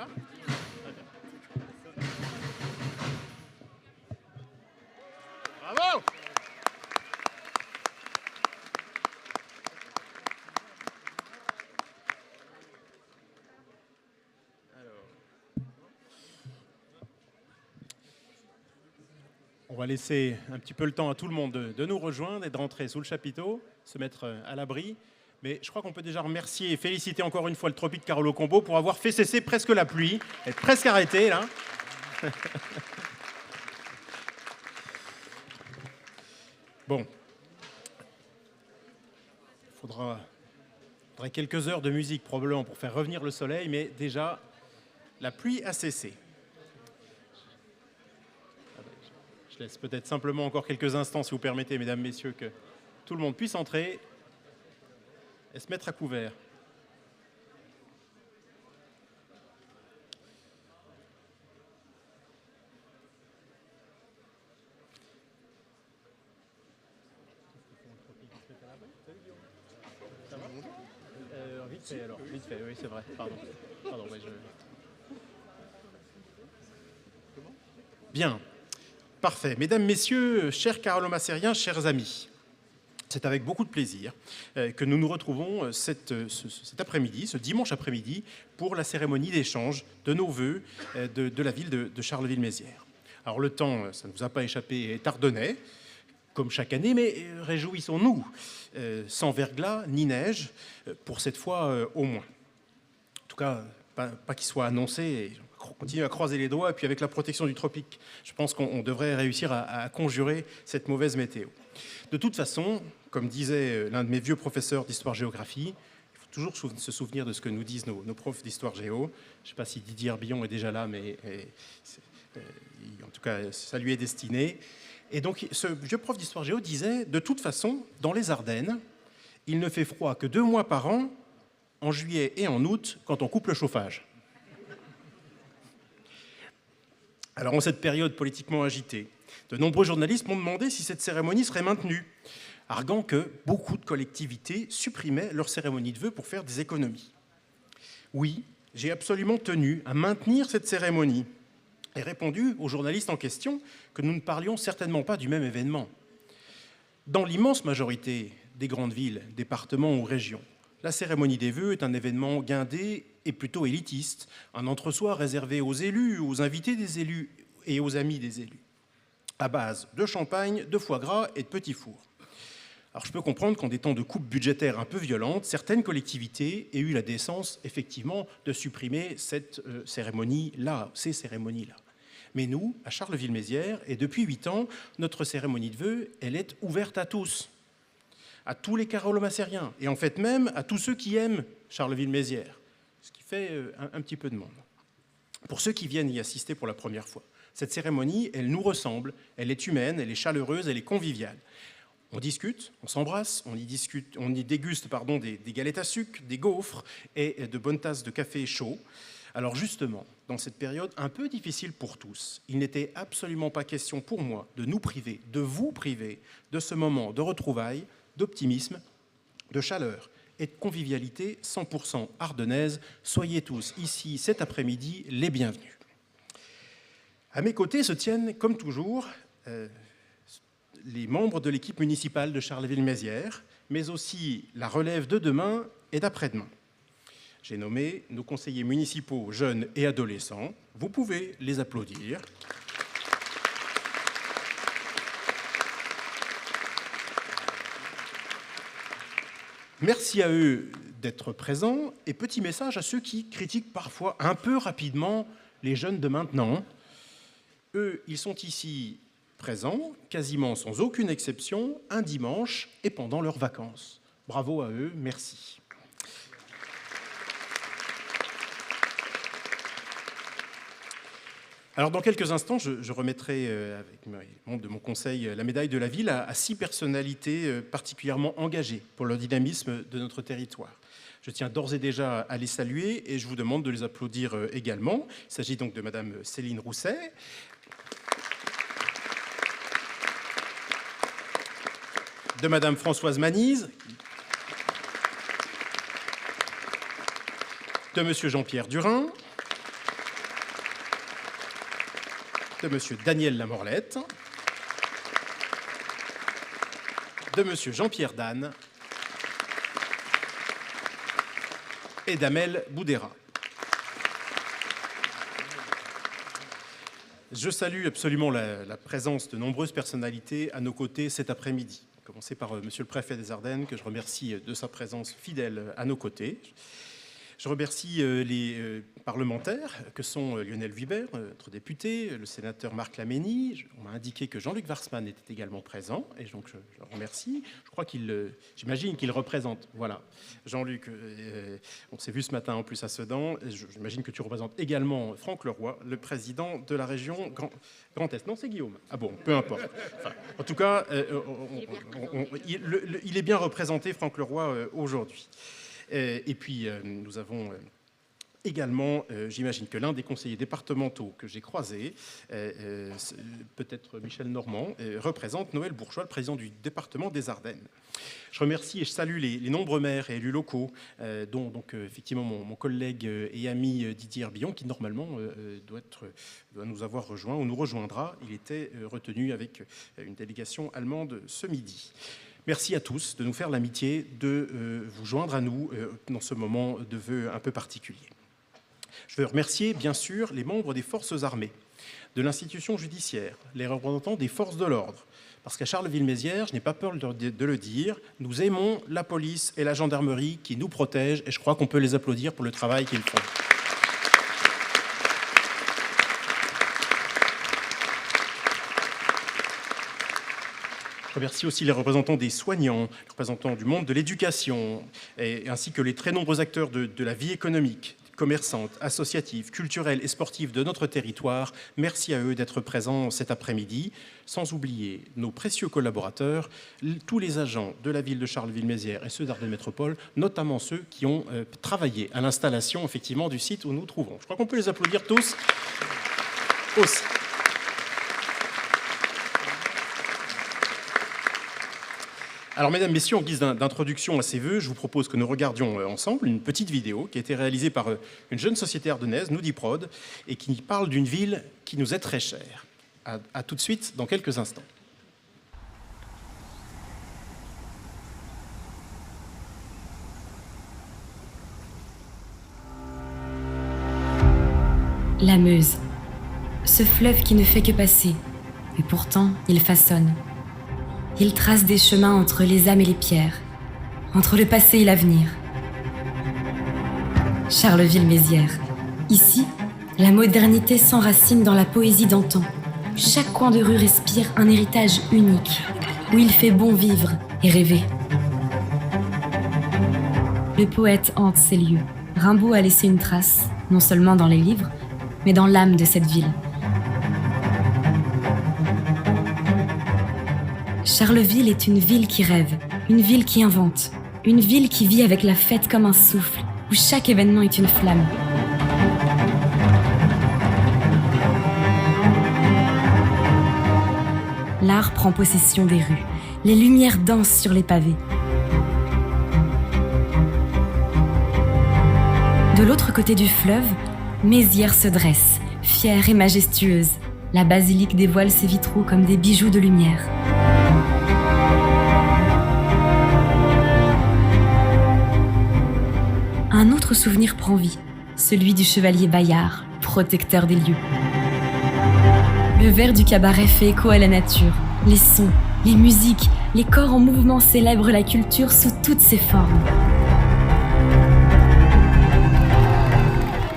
Voilà. Bravo! On va laisser un petit peu le temps à tout le monde de nous rejoindre et de rentrer sous le chapiteau, se mettre à l'abri. Mais je crois qu'on peut déjà remercier et féliciter encore une fois le Tropique Carolo Combo pour avoir fait cesser presque la pluie, être presque arrêté là. Bon. Il faudrait quelques heures de musique probablement pour faire revenir le soleil, mais déjà, la pluie a cessé. Je laisse peut-être simplement encore quelques instants, si vous permettez, mesdames, messieurs, que tout le monde puisse entrer et se mettre à couvert. Ça va ? Vite fait, oui, c'est vrai. Pardon, ouais, Bien. Parfait. Mesdames, Messieurs, chers carolomassériens, chers amis, c'est avec beaucoup de plaisir que nous nous retrouvons cet après-midi, ce dimanche après-midi, pour la cérémonie d'échange de nos vœux de la ville de Charleville-Mézières. Alors le temps, ça ne vous a pas échappé, est ardennais, comme chaque année, mais réjouissons-nous, sans verglas ni neige, pour cette fois au moins. En tout cas, pas qu'il soit annoncé. On continue à croiser les doigts, et puis avec la protection du tropique, je pense qu'on devrait réussir à conjurer cette mauvaise météo. De toute façon, comme disait l'un de mes vieux professeurs d'histoire-géographie, il faut toujours se souvenir de ce que nous disent nos profs d'histoire-géo. Je ne sais pas si Didier Arbillon est déjà là, mais en tout cas, ça lui est destiné. Et donc, ce vieux prof d'histoire-géo disait, de toute façon, dans les Ardennes, il ne fait froid que 2 mois par an, en juillet et en août, quand on coupe le chauffage. Alors, en cette période politiquement agitée, de nombreux journalistes m'ont demandé si cette cérémonie serait maintenue, arguant que beaucoup de collectivités supprimaient leur cérémonie de vœux pour faire des économies. Oui, j'ai absolument tenu à maintenir cette cérémonie et répondu aux journalistes en question que nous ne parlions certainement pas du même événement. Dans l'immense majorité des grandes villes, départements ou régions, la cérémonie des vœux est un événement guindé et plutôt élitiste, un entre-soi réservé aux élus, aux invités des élus et aux amis des élus, à base de champagne, de foie gras et de petits fours. Alors je peux comprendre qu'en des temps de coupes budgétaires un peu violentes, certaines collectivités aient eu la décence, effectivement, de supprimer cette cérémonie-là, ces cérémonies-là. Mais nous, à Charleville-Mézières, et depuis 8 ans, notre cérémonie de vœux, elle est ouverte à tous les carolomassériens, et en fait même à tous ceux qui aiment Charleville-Mézières, ce qui fait un petit peu de monde. Pour ceux qui viennent y assister pour la première fois, cette cérémonie, elle nous ressemble, elle est humaine, elle est chaleureuse, elle est conviviale. On discute, on s'embrasse, on y déguste des galettes à sucre, des gaufres et de bonnes tasses de café chaud. Alors justement, dans cette période un peu difficile pour tous, il n'était absolument pas question pour moi de nous priver, de vous priver de ce moment de retrouvailles, d'optimisme, de chaleur et de convivialité 100% ardennaise. Soyez tous ici cet après-midi les bienvenus. À mes côtés se tiennent, comme toujours, les membres de l'équipe municipale de Charleville-Mézières, mais aussi la relève de demain et d'après-demain. J'ai nommé nos conseillers municipaux jeunes et adolescents. Vous pouvez les applaudir. Merci à eux d'être présents et petit message à ceux qui critiquent parfois un peu rapidement les jeunes de maintenant. Eux, ils sont ici présents, quasiment sans aucune exception, un dimanche et pendant leurs vacances. Bravo à eux, merci. Alors, dans quelques instants, je remettrai avec les membres de mon conseil la médaille de la ville à 6 personnalités particulièrement engagées pour le dynamisme de notre territoire. Je tiens d'ores et déjà à les saluer et je vous demande de les applaudir également. Il s'agit donc de Madame Céline Rousset, de Madame Françoise Manise, de Monsieur Jean-Pierre Durin, de monsieur Daniel Lamorlette, de monsieur Jean-Pierre Dan et d'Amel Boudera. Je salue absolument la présence de nombreuses personnalités à nos côtés cet après-midi. Commencer par monsieur le préfet des Ardennes, que je remercie de sa présence fidèle à nos côtés. Je remercie les parlementaires que sont Lionel Vuibert, notre député, le sénateur Marc Laménie. On m'a indiqué que Jean-Luc Warsmann était également présent, et donc je le remercie. Je crois j'imagine qu'il représente, voilà, Jean-Luc, on s'est vu ce matin en plus à Sedan. J'imagine que tu représentes également Franck Leroy, le président de la région Grand Est. Non, c'est Guillaume. Ah bon, peu importe. Enfin, en tout cas, il est bien représenté, Franck Leroy, aujourd'hui. Et puis, nous avons également, j'imagine que l'un des conseillers départementaux que j'ai croisé, peut-être Michel Normand, représente Noël Bourgeois, le président du département des Ardennes. Je remercie et je salue les nombreux maires et élus locaux, dont donc, effectivement mon collègue et ami Didier Herbillon, qui normalement doit nous avoir rejoint ou nous rejoindra. Il était retenu avec une délégation allemande ce midi. Merci à tous de nous faire l'amitié de vous joindre à nous dans ce moment de vœux un peu particulier. Je veux remercier, bien sûr, les membres des forces armées, de l'institution judiciaire, les représentants des forces de l'ordre. Parce qu'à Charleville-Mézières, je n'ai pas peur de le dire, nous aimons la police et la gendarmerie qui nous protègent, et je crois qu'on peut les applaudir pour le travail qu'ils font. Je remercie aussi les représentants des soignants, les représentants du monde de l'éducation, ainsi que les très nombreux acteurs de la vie économique, commerçante, associative, culturelle et sportive de notre territoire. Merci à eux d'être présents cet après-midi, sans oublier nos précieux collaborateurs, tous les agents de la ville de Charleville-Mézières et ceux d'Ardennes Métropole, notamment ceux qui ont travaillé à l'installation effectivement du site où nous nous trouvons. Je crois qu'on peut les applaudir tous aussi. Alors, mesdames, messieurs, en guise d'introduction à ces vœux, je vous propose que nous regardions ensemble une petite vidéo qui a été réalisée par une jeune société ardennaise, Noudiprod, et qui parle d'une ville qui nous est très chère. À tout de suite, dans quelques instants. La Meuse, ce fleuve qui ne fait que passer, et pourtant il façonne. Il trace des chemins entre les âmes et les pierres, entre le passé et l'avenir. Charleville-Mézières. Ici, la modernité s'enracine dans la poésie d'antan. Chaque coin de rue respire un héritage unique, où il fait bon vivre et rêver. Le poète hante ces lieux. Rimbaud a laissé une trace, non seulement dans les livres, mais dans l'âme de cette ville. Charleville est une ville qui rêve, une ville qui invente, une ville qui vit avec la fête comme un souffle, où chaque événement est une flamme. L'art prend possession des rues, les lumières dansent sur les pavés. De l'autre côté du fleuve, Mézières se dresse, fière et majestueuse. La basilique dévoile ses vitraux comme des bijoux de lumière. Un autre souvenir prend vie, celui du chevalier Bayard, protecteur des lieux. Le verre du cabaret fait écho à la nature. Les sons, les musiques, les corps en mouvement célèbrent la culture sous toutes ses formes.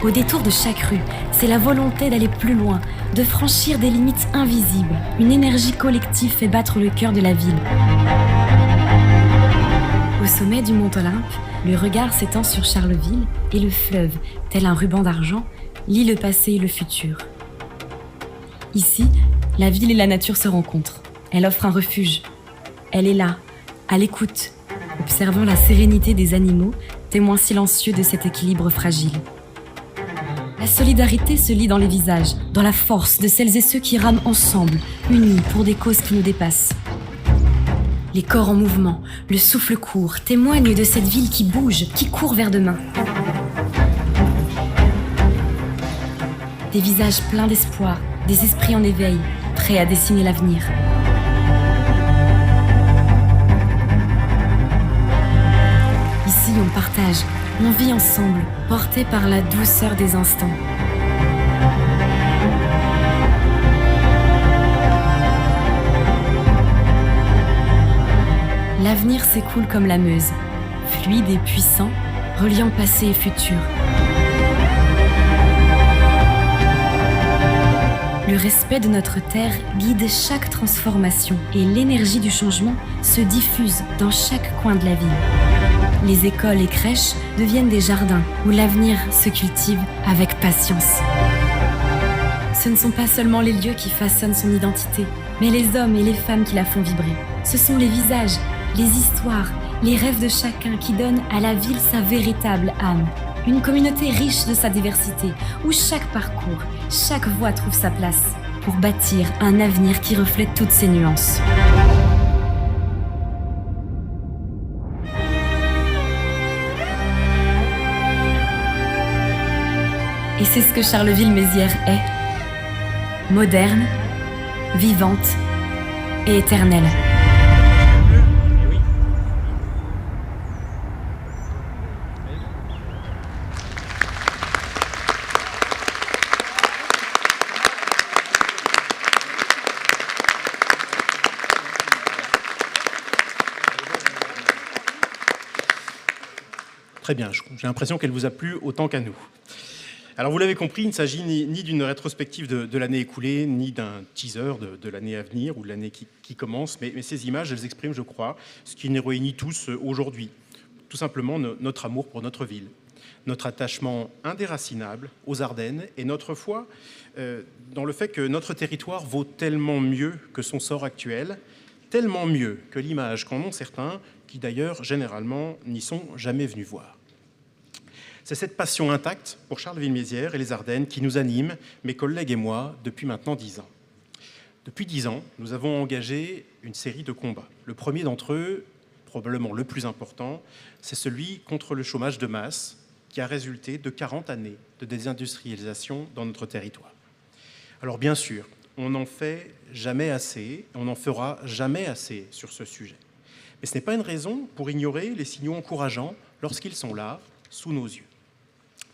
Au détour de chaque rue, c'est la volonté d'aller plus loin, de franchir des limites invisibles. Une énergie collective fait battre le cœur de la ville. Au sommet du Mont Olympe, le regard s'étend sur Charleville et le fleuve, tel un ruban d'argent, lie le passé et le futur. Ici, la ville et la nature se rencontrent. Elle offre un refuge. Elle est là, à l'écoute, observant la sérénité des animaux, témoin silencieux de cet équilibre fragile. La solidarité se lit dans les visages, dans la force de celles et ceux qui rament ensemble, unis pour des causes qui nous dépassent. Les corps en mouvement, le souffle court, témoignent de cette ville qui bouge, qui court vers demain. Des visages pleins d'espoir, des esprits en éveil, prêts à dessiner l'avenir. Ici, on partage, on vit ensemble, portés par la douceur des instants. L'avenir s'écoule comme la Meuse, fluide et puissant, reliant passé et futur. Le respect de notre terre guide chaque transformation et l'énergie du changement se diffuse dans chaque coin de la ville. Les écoles et crèches deviennent des jardins où l'avenir se cultive avec patience. Ce ne sont pas seulement les lieux qui façonnent son identité, mais les hommes et les femmes qui la font vibrer. Ce sont les visages, les histoires, les rêves de chacun qui donnent à la ville sa véritable âme. Une communauté riche de sa diversité, où chaque parcours, chaque voix trouve sa place pour bâtir un avenir qui reflète toutes ses nuances. Et c'est ce que Charleville-Mézières est. Moderne, vivante et éternelle. Très bien, j'ai l'impression qu'elle vous a plu autant qu'à nous. Alors vous l'avez compris, il ne s'agit ni d'une rétrospective de l'année écoulée, ni d'un teaser de l'année à venir ou de l'année qui commence, mais ces images, elles expriment, je crois, ce qui nous réunit tous aujourd'hui. Tout simplement notre amour pour notre ville, notre attachement indéracinable aux Ardennes et notre foi dans le fait que notre territoire vaut tellement mieux que son sort actuel, tellement mieux que l'image qu'en ont certains, qui d'ailleurs, généralement, n'y sont jamais venus voir. C'est cette passion intacte pour Charleville-Mézières et les Ardennes qui nous anime, mes collègues et moi, depuis maintenant 10 ans. Depuis 10 ans, nous avons engagé une série de combats. Le premier d'entre eux, probablement le plus important, c'est celui contre le chômage de masse qui a résulté de 40 années de désindustrialisation dans notre territoire. Alors bien sûr, on n'en fait jamais assez, on n'en fera jamais assez sur ce sujet. Mais ce n'est pas une raison pour ignorer les signaux encourageants lorsqu'ils sont là, sous nos yeux.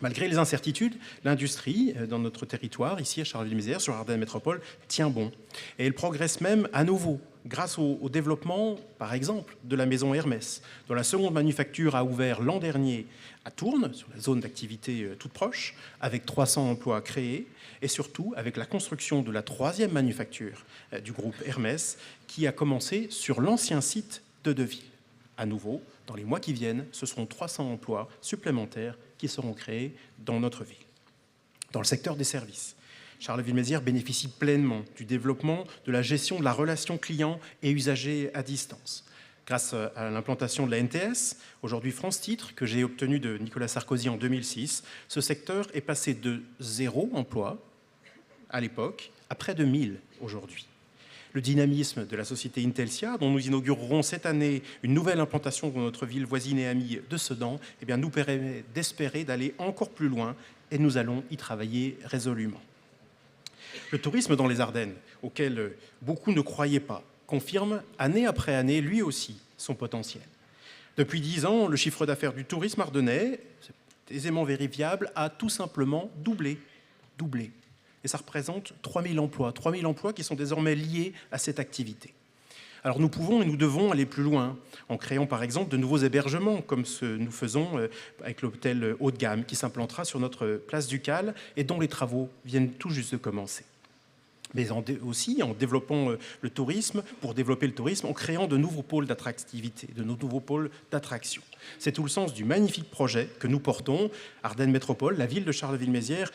Malgré les incertitudes, l'industrie dans notre territoire, ici à Charleville-Mézières, sur Ardennes Métropole, tient bon. Et elle progresse même à nouveau, grâce au développement, par exemple, de la maison Hermès, dont la seconde manufacture a ouvert l'an dernier à Tournes, sur la zone d'activité toute proche, avec 300 emplois créés, et surtout avec la construction de la troisième manufacture du groupe Hermès, qui a commencé sur l'ancien site de Deville. À nouveau, dans les mois qui viennent, ce seront 300 emplois supplémentaires qui seront créés dans notre ville. Dans le secteur des services, Charleville-Mézières bénéficie pleinement du développement de la gestion de la relation client et usager à distance. Grâce à l'implantation de la NTS, aujourd'hui France Titres, que j'ai obtenu de Nicolas Sarkozy en 2006, ce secteur est passé de 0 emploi à l'époque à près de 1000 aujourd'hui. Le dynamisme de la société Intelsia, dont nous inaugurerons cette année une nouvelle implantation dans notre ville voisine et amie de Sedan, nous permet d'espérer d'aller encore plus loin et nous allons y travailler résolument. Le tourisme dans les Ardennes, auquel beaucoup ne croyaient pas, confirme année après année, lui aussi, son potentiel. Depuis 10 ans, le chiffre d'affaires du tourisme ardennais, c'est aisément vérifiable, a tout simplement doublé. Et ça représente 3000 emplois qui sont désormais liés à cette activité. Alors nous pouvons et nous devons aller plus loin, en créant par exemple de nouveaux hébergements, comme ce que nous faisons avec l'hôtel haut de gamme, qui s'implantera sur notre place Ducale et dont les travaux viennent tout juste de commencer. Mais aussi en développant le tourisme, pour développer le tourisme, en créant de nouveaux pôles d'attractivité, de nouveaux pôles d'attraction. C'est tout le sens du magnifique projet que nous portons, Ardennes Métropole, la ville de Charleville-Mézières,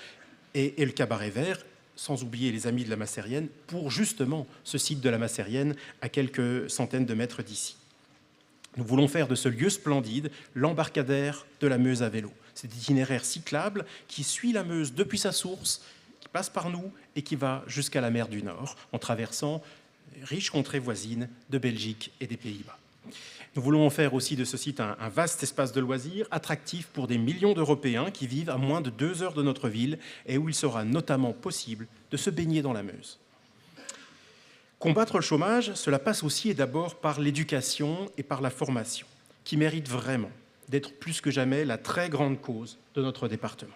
et le Cabaret Vert, sans oublier les Amis de la Massérienne, pour justement ce site de la Massérienne à quelques centaines de mètres d'ici. Nous voulons faire de ce lieu splendide l'embarcadère de la Meuse à vélo. C'est un itinéraire cyclable qui suit la Meuse depuis sa source, qui passe par nous et qui va jusqu'à la mer du Nord, en traversant les riches contrées voisines de Belgique et des Pays-Bas. Nous voulons en faire aussi de ce site un vaste espace de loisirs, attractif pour des millions d'Européens qui vivent à moins de 2 heures de notre ville et où il sera notamment possible de se baigner dans la Meuse. Combattre le chômage, cela passe aussi et d'abord par l'éducation et par la formation, qui méritent vraiment d'être plus que jamais la très grande cause de notre département.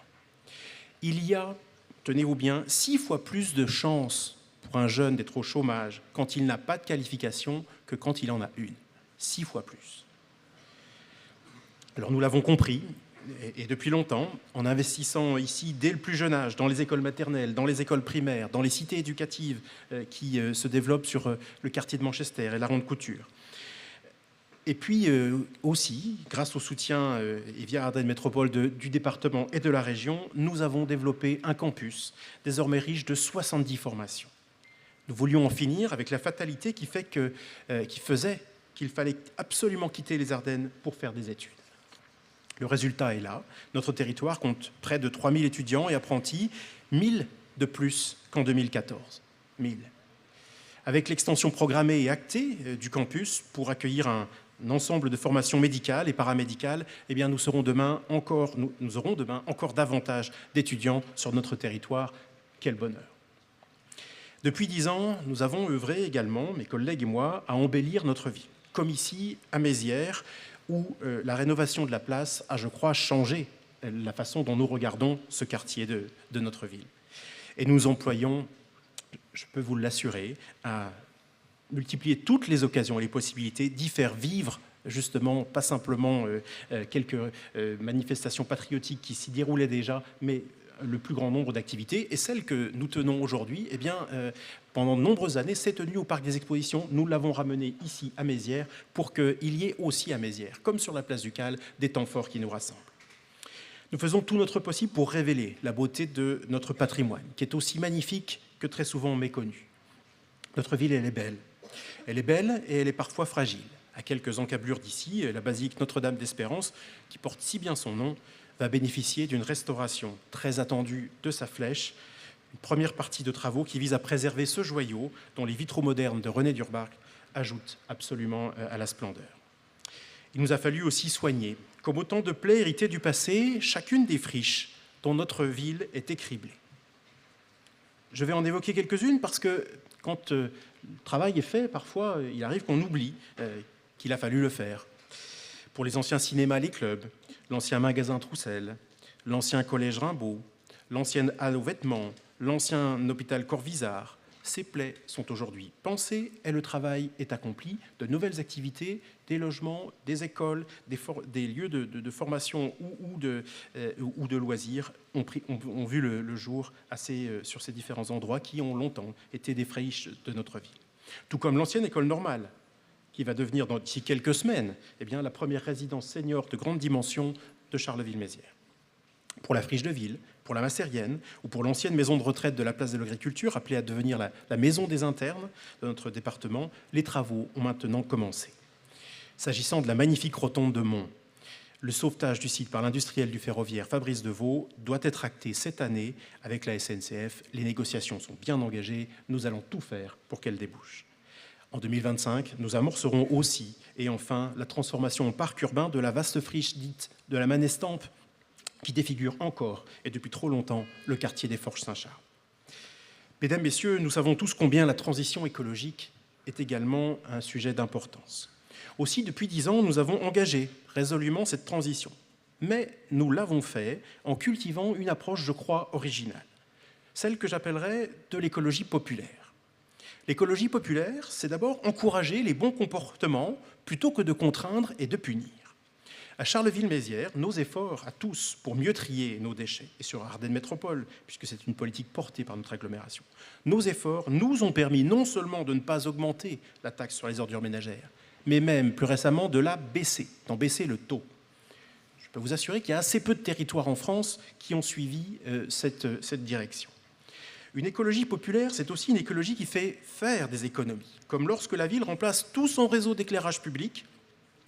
Il y a, tenez-vous bien, 6 fois plus de chances pour un jeune d'être au chômage quand il n'a pas de qualification que quand il en a une. 6 fois plus. Alors nous l'avons compris, et depuis longtemps, en investissant ici dès le plus jeune âge, dans les écoles maternelles, dans les écoles primaires, dans les cités éducatives qui se développent sur le quartier de Manchester et la Ronde Couture. Et puis aussi, grâce au soutien et via Ardennes Métropole du département et de la région, nous avons développé un campus désormais riche de 70 formations. Nous voulions en finir avec la fatalité qui faisait qu'il fallait absolument quitter les Ardennes pour faire des études. Le résultat est là. Notre territoire compte près de 3000 étudiants et apprentis, 1000 de plus qu'en 2014. 1000. Avec l'extension programmée et actée du campus pour accueillir un ensemble de formations médicales et paramédicales, eh bien nous aurons demain encore davantage d'étudiants sur notre territoire. Quel bonheur! Depuis 10 ans, nous avons œuvré également, mes collègues et moi, à embellir notre vie. Comme ici, à Mézières, où la rénovation de la place a, je crois, changé la façon dont nous regardons ce quartier de notre ville. Et nous employons, je peux vous l'assurer, à multiplier toutes les occasions et les possibilités d'y faire vivre, justement, pas simplement quelques manifestations patriotiques qui s'y déroulaient déjà, mais le plus grand nombre d'activités. Et celle que nous tenons aujourd'hui, eh bien, pendant de nombreuses années, s'est tenue au Parc des Expositions. Nous l'avons ramenée ici à Mézières pour qu'il y ait aussi à Mézières, comme sur la place du Cal, des temps forts qui nous rassemblent. Nous faisons tout notre possible pour révéler la beauté de notre patrimoine, qui est aussi magnifique que très souvent méconnu. Notre ville, elle est belle. Elle est belle et elle est parfois fragile. À quelques encablures d'ici, la basilique Notre-Dame d'Espérance, qui porte si bien son nom, va bénéficier d'une restauration très attendue de sa flèche, une première partie de travaux qui vise à préserver ce joyau dont les vitraux modernes de René d'Urbach ajoutent absolument à la splendeur. Il nous a fallu aussi soigner, comme autant de plaies héritées du passé, chacune des friches dont notre ville est écriblée. Je vais en évoquer quelques-unes parce que quand le travail est fait, parfois il arrive qu'on oublie qu'il a fallu le faire. Pour les anciens cinémas, les clubs, l'ancien magasin Troussel, l'ancien collège Rimbaud, l'ancienne halle aux vêtements, l'ancien hôpital Corvisart, ces plaies sont aujourd'hui pensées et le travail est accompli. De nouvelles activités, des logements, des écoles, des lieux de formation ou de loisirs ont vu le jour sur ces différents endroits qui ont longtemps été des friches de notre ville. Tout comme l'ancienne école normale, qui va devenir d'ici quelques semaines la première résidence senior de grande dimension de Charleville-Mézières. Pour la friche de ville, pour la Massérienne ou pour l'ancienne maison de retraite de la place de l'Agriculture, appelée à devenir la maison des internes de notre département, les travaux ont maintenant commencé. S'agissant de la magnifique rotonde de Mont, le sauvetage du site par l'industriel du ferroviaire Fabrice Deveau doit être acté cette année avec la SNCF. Les négociations sont bien engagées, nous allons tout faire pour qu'elles débouchent. En 2025, nous amorcerons aussi, et enfin, la transformation en parc urbain de la vaste friche dite de la Manestampe, qui défigure encore, et depuis trop longtemps, le quartier des Forges Saint-Charles. Mesdames, Messieurs, nous savons tous combien la transition écologique est également un sujet d'importance. Aussi, depuis 10 ans, nous avons engagé résolument cette transition. Mais nous l'avons fait en cultivant une approche, je crois, originale. Celle que j'appellerais de l'écologie populaire. L'écologie populaire, c'est d'abord encourager les bons comportements plutôt que de contraindre et de punir. À Charleville-Mézières, nos efforts à tous pour mieux trier nos déchets, et sur Ardennes Métropole, puisque c'est une politique portée par notre agglomération, nos efforts nous ont permis non seulement de ne pas augmenter la taxe sur les ordures ménagères, mais même plus récemment de la baisser, d'en baisser le taux. Je peux vous assurer qu'il y a assez peu de territoires en France qui ont suivi cette direction. Une écologie populaire, c'est aussi une écologie qui fait faire des économies, comme lorsque la ville remplace tout son réseau d'éclairage public,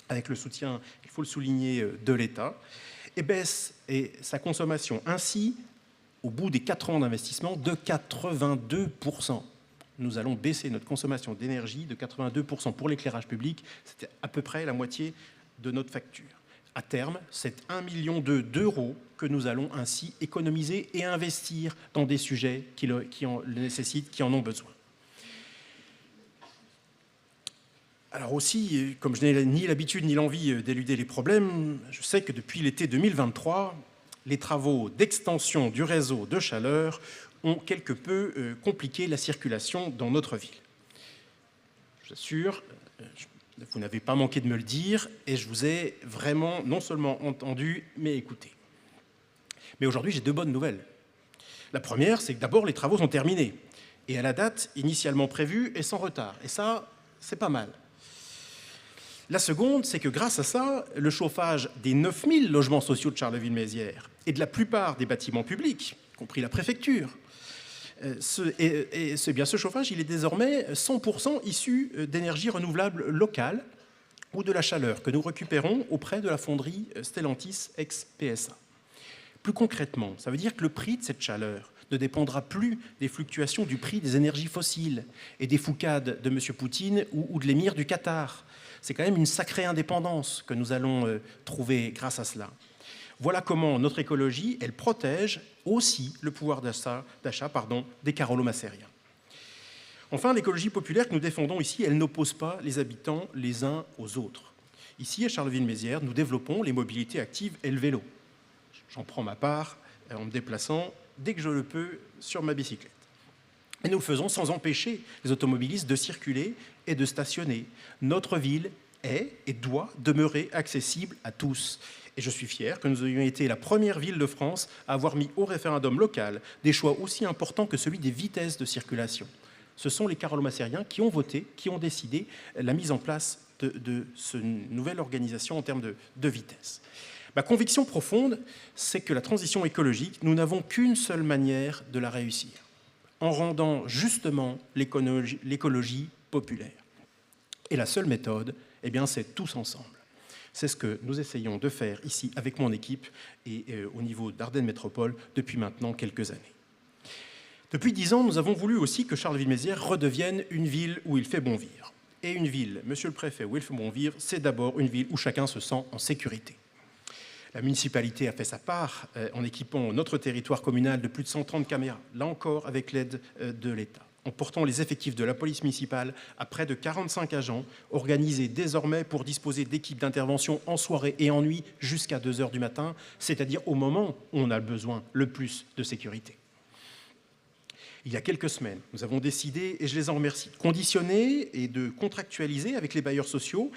avec le soutien, il faut le souligner, de l'État, et baisse sa consommation ainsi, au bout des 4 ans d'investissement, de 82%. nous allons baisser notre consommation d'énergie de 82% pour l'éclairage public. C'était à peu près la moitié de notre facture. À terme, c'est 1,2 million d'euros que nous allons ainsi économiser et investir dans des sujets qui en nécessitent, qui en ont besoin. Alors aussi, comme je n'ai ni l'habitude ni l'envie d'éluder les problèmes, je sais que depuis l'été 2023, les travaux d'extension du réseau de chaleur ont quelque peu compliqué la circulation dans notre ville. Je vous assure, vous n'avez pas manqué de me le dire, et je vous ai vraiment non seulement entendu, mais écouté. Mais aujourd'hui, j'ai deux bonnes nouvelles. La première, c'est que d'abord, les travaux sont terminés, et à la date initialement prévue et sans retard. Et ça, c'est pas mal. La seconde, c'est que grâce à ça, le chauffage des 9000 logements sociaux de Charleville-Mézières et de la plupart des bâtiments publics, y compris la préfecture, ce chauffage, il est désormais 100% issu d'énergie renouvelable locale ou de la chaleur que nous récupérons auprès de la fonderie Stellantis ex-PSA. Plus concrètement, ça veut dire que le prix de cette chaleur ne dépendra plus des fluctuations du prix des énergies fossiles et des foucades de M. Poutine ou de l'émir du Qatar. C'est quand même une sacrée indépendance que nous allons trouver grâce à cela. Voilà comment notre écologie, elle protège aussi le pouvoir d'achat des carolo-macériens. Enfin, l'écologie populaire que nous défendons ici, elle n'oppose pas les habitants les uns aux autres. Ici, à Charleville-Mézières, nous développons les mobilités actives et le vélo. J'en prends ma part en me déplaçant dès que je le peux sur ma bicyclette. Et nous le faisons sans empêcher les automobilistes de circuler et de stationner. Notre ville est et doit demeurer accessible à tous. Et je suis fier que nous ayons été la première ville de France à avoir mis au référendum local des choix aussi importants que celui des vitesses de circulation. Ce sont les carolo-macériens qui ont voté, qui ont décidé la mise en place de cette nouvelle organisation en termes de vitesse. Ma conviction profonde, c'est que la transition écologique, nous n'avons qu'une seule manière de la réussir, en rendant justement l'écologie populaire. Et la seule méthode, eh bien, c'est tous ensemble. C'est ce que nous essayons de faire ici avec mon équipe et au niveau d'Ardennes Métropole depuis maintenant quelques années. Depuis 10 ans, nous avons voulu aussi que Charleville-Mézières redevienne une ville où il fait bon vivre. Et une ville, monsieur le préfet, où il fait bon vivre, c'est d'abord une ville où chacun se sent en sécurité. La municipalité a fait sa part en équipant notre territoire communal de plus de 130 caméras, là encore avec l'aide de l'État, en portant les effectifs de la police municipale à près de 45 agents, organisés désormais pour disposer d'équipes d'intervention en soirée et en nuit jusqu'à 2 h du matin, c'est-à-dire au moment où on a besoin le plus de sécurité. Il y a quelques semaines, nous avons décidé, et je les en remercie, de conditionner et de contractualiser avec les bailleurs sociaux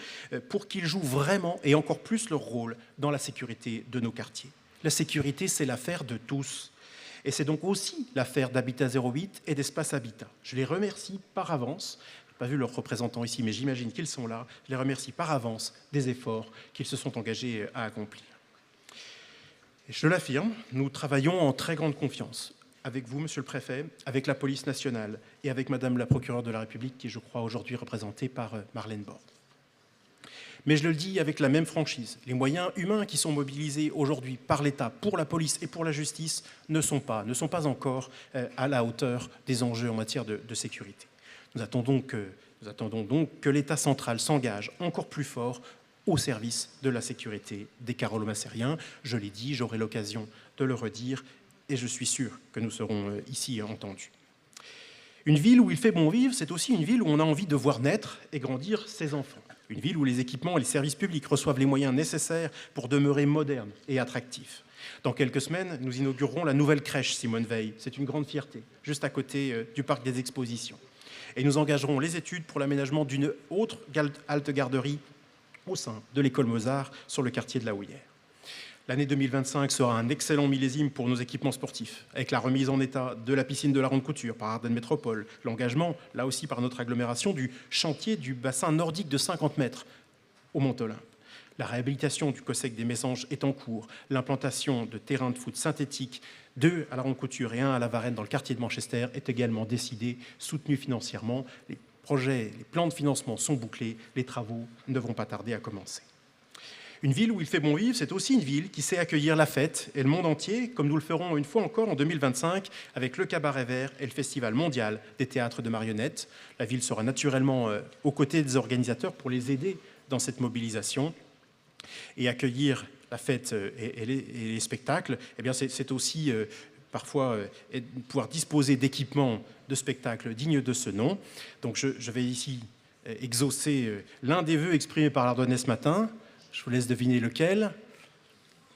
pour qu'ils jouent vraiment et encore plus leur rôle dans la sécurité de nos quartiers. La sécurité, c'est l'affaire de tous. Et c'est donc aussi l'affaire d'Habitat 08 et d'Espace Habitat. Je les remercie par avance. Je n'ai pas vu leurs représentants ici, mais j'imagine qu'ils sont là. Je les remercie par avance des efforts qu'ils se sont engagés à accomplir. Et je l'affirme, nous travaillons en très grande confiance avec vous, monsieur le préfet, avec la police nationale et avec madame la procureure de la République, qui est, je crois, aujourd'hui représentée par Marlène Borde. Mais je le dis avec la même franchise, les moyens humains qui sont mobilisés aujourd'hui par l'État, pour la police et pour la justice, ne sont pas encore à la hauteur des enjeux en matière de sécurité. Nous attendons donc que l'État central s'engage encore plus fort au service de la sécurité des carolo-macériens. Je l'ai dit, j'aurai l'occasion de le redire, et je suis sûr que nous serons ici entendus. Une ville où il fait bon vivre, c'est aussi une ville où on a envie de voir naître et grandir ses enfants. Une ville où les équipements et les services publics reçoivent les moyens nécessaires pour demeurer modernes et attractifs. Dans quelques semaines, nous inaugurerons la nouvelle crèche Simone Veil. C'est une grande fierté, juste à côté du parc des expositions. Et nous engagerons les études pour l'aménagement d'une autre halte garderie au sein de l'école Mozart sur le quartier de la Houillère. L'année 2025 sera un excellent millésime pour nos équipements sportifs, avec la remise en état de la piscine de la Ronde Couture par Ardennes Métropole, l'engagement, là aussi par notre agglomération, du chantier du bassin nordique de 50 mètres au Mont-Olympe. La réhabilitation du COSEC des Messanges est en cours, l'implantation de terrains de foot synthétiques, 2 à la Ronde Couture et 1 à la Varenne dans le quartier de Manchester, est également décidée, soutenue financièrement. Les projets, les plans de financement sont bouclés, les travaux ne vont pas tarder à commencer. Une ville où il fait bon vivre, c'est aussi une ville qui sait accueillir la fête et le monde entier, comme nous le ferons une fois encore en 2025 avec le Cabaret Vert et le Festival mondial des théâtres de marionnettes. La ville sera naturellement aux côtés des organisateurs pour les aider dans cette mobilisation. Et accueillir la fête et les spectacles, eh bien c'est aussi parfois pouvoir disposer d'équipements de spectacles dignes de ce nom. Donc je vais ici exaucer l'un des vœux exprimés par l'Ardennais ce matin. Je vous laisse deviner lequel.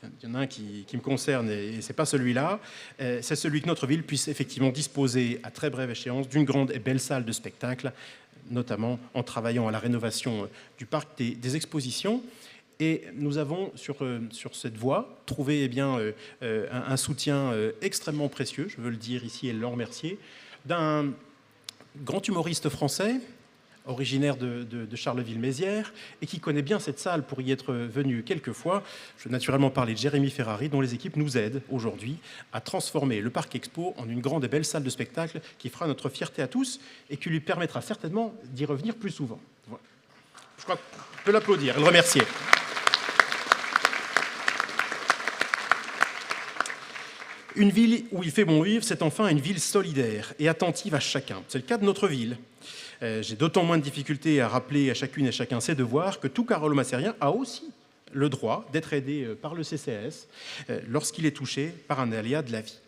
Il y en a un qui me concerne et ce n'est pas celui-là. C'est celui que notre ville puisse effectivement disposer à très brève échéance d'une grande et belle salle de spectacle, notamment en travaillant à la rénovation du parc des expositions. Et nous avons, sur cette voie, trouvé un soutien extrêmement précieux, je veux le dire ici et l'en remercier, d'un grand humoriste français, originaire de Charleville-Mézières, et qui connaît bien cette salle pour y être venu quelques fois. Je veux naturellement parler de Jérémy Ferrari, dont les équipes nous aident aujourd'hui à transformer le Parc Expo en une grande et belle salle de spectacle qui fera notre fierté à tous et qui lui permettra certainement d'y revenir plus souvent. Voilà. Je crois qu'on peut l'applaudir et le remercier. Une ville où il fait bon vivre, c'est enfin une ville solidaire et attentive à chacun. C'est le cas de notre ville. J'ai d'autant moins de difficultés à rappeler à chacune et chacun ses devoirs que tout Carolo-Massérien a aussi le droit d'être aidé par le CCAS lorsqu'il est touché par un aléa de la vie.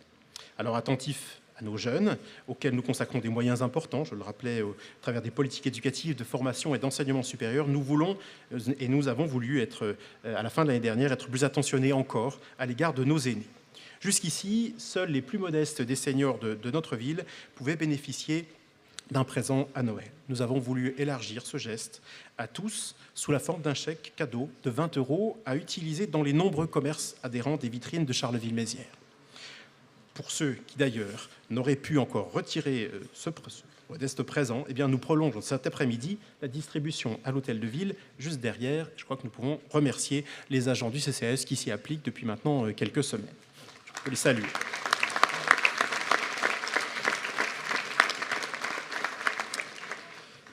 Alors attentif à nos jeunes, auxquels nous consacrons des moyens importants, je le rappelais au travers des politiques éducatives, de formation et d'enseignement supérieur, nous voulons et nous avons voulu être, à la fin de l'année dernière, être plus attentionnés encore à l'égard de nos aînés. Jusqu'ici, seuls les plus modestes des seniors de notre ville pouvaient bénéficier d'un présent à Noël. Nous avons voulu élargir ce geste à tous sous la forme d'un chèque cadeau de 20 € à utiliser dans les nombreux commerces adhérents des vitrines de Charleville-Mézières. Pour ceux qui d'ailleurs n'auraient pu encore retirer ce modeste présent, eh bien nous prolongeons cet après-midi la distribution à l'hôtel de ville juste derrière. Je crois que nous pouvons remercier les agents du CCAS qui s'y appliquent depuis maintenant quelques semaines. Je peux les saluer.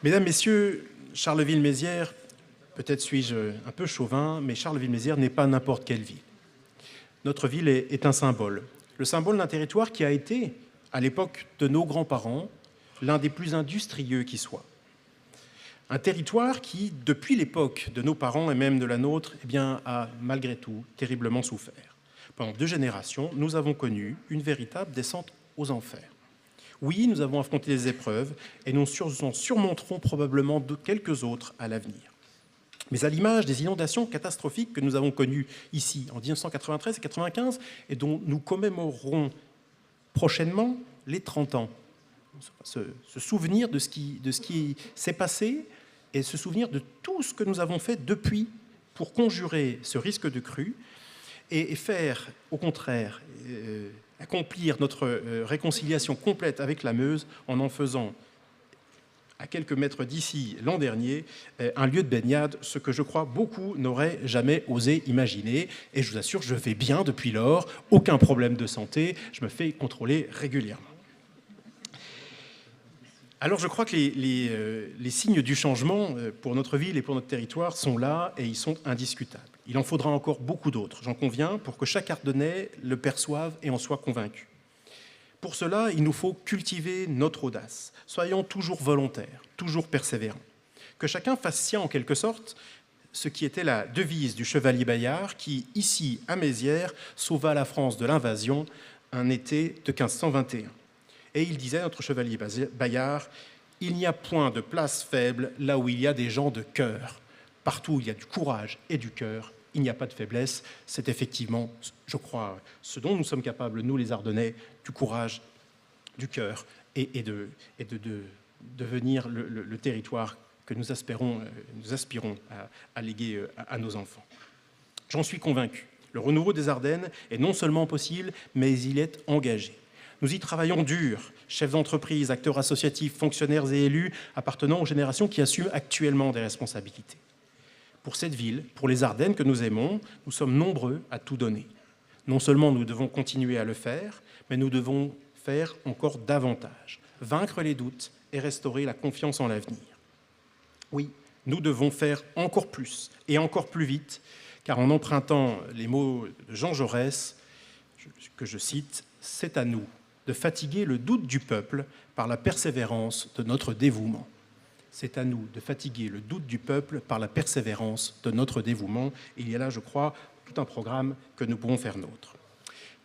Mesdames, Messieurs, Charleville-Mézières, peut-être suis-je un peu chauvin, mais Charleville-Mézières n'est pas n'importe quelle ville. Notre ville est un symbole. Le symbole d'un territoire qui a été, à l'époque de nos grands-parents, l'un des plus industrieux qui soit. Un territoire qui, depuis l'époque de nos parents et même de la nôtre, eh bien, a malgré tout terriblement souffert. Pendant 2 générations, nous avons connu une véritable descente aux enfers. Oui, nous avons affronté des épreuves et nous en surmonterons probablement quelques autres à l'avenir. Mais à l'image des inondations catastrophiques que nous avons connues ici en 1993 et 1995 et dont nous commémorerons prochainement les 30 ans, se souvenir de ce qui s'est passé et se souvenir de tout ce que nous avons fait depuis pour conjurer ce risque de crue et faire, au contraire, accomplir notre réconciliation complète avec la Meuse en faisant, à quelques mètres d'ici l'an dernier, un lieu de baignade, ce que je crois beaucoup n'auraient jamais osé imaginer. Et je vous assure, je vais bien depuis lors, aucun problème de santé, je me fais contrôler régulièrement. Alors je crois que les signes du changement pour notre ville et pour notre territoire sont là et ils sont indiscutables. Il en faudra encore beaucoup d'autres, j'en conviens, pour que chaque Ardennais le perçoive et en soit convaincu. Pour cela, il nous faut cultiver notre audace. Soyons toujours volontaires, toujours persévérants. Que chacun fasse sien en quelque sorte ce qui était la devise du chevalier Bayard qui, ici à Mézières, sauva la France de l'invasion un été de 1521. Et il disait, notre chevalier Bayard, « Il n'y a point de place faible là où il y a des gens de cœur. Partout où il y a du courage et du cœur, il n'y a pas de faiblesse. » C'est effectivement, je crois, ce dont nous sommes capables, nous les Ardennais, du courage, du cœur et de devenir le territoire que nous aspirons à léguer à nos enfants. J'en suis convaincu. Le renouveau des Ardennes est non seulement possible, mais il est engagé. Nous y travaillons dur, chefs d'entreprise, acteurs associatifs, fonctionnaires et élus appartenant aux générations qui assument actuellement des responsabilités. Pour cette ville, pour les Ardennes que nous aimons, nous sommes nombreux à tout donner. Non seulement nous devons continuer à le faire, mais nous devons faire encore davantage, vaincre les doutes et restaurer la confiance en l'avenir. Oui, nous devons faire encore plus et encore plus vite, Car en empruntant les mots de Jean Jaurès, que je cite, « C'est à nous de fatiguer le doute du peuple par la persévérance de notre dévouement. » C'est à nous de fatiguer le doute du peuple par la persévérance de notre dévouement. Il y a là, je crois, tout un programme que nous pouvons faire nôtre.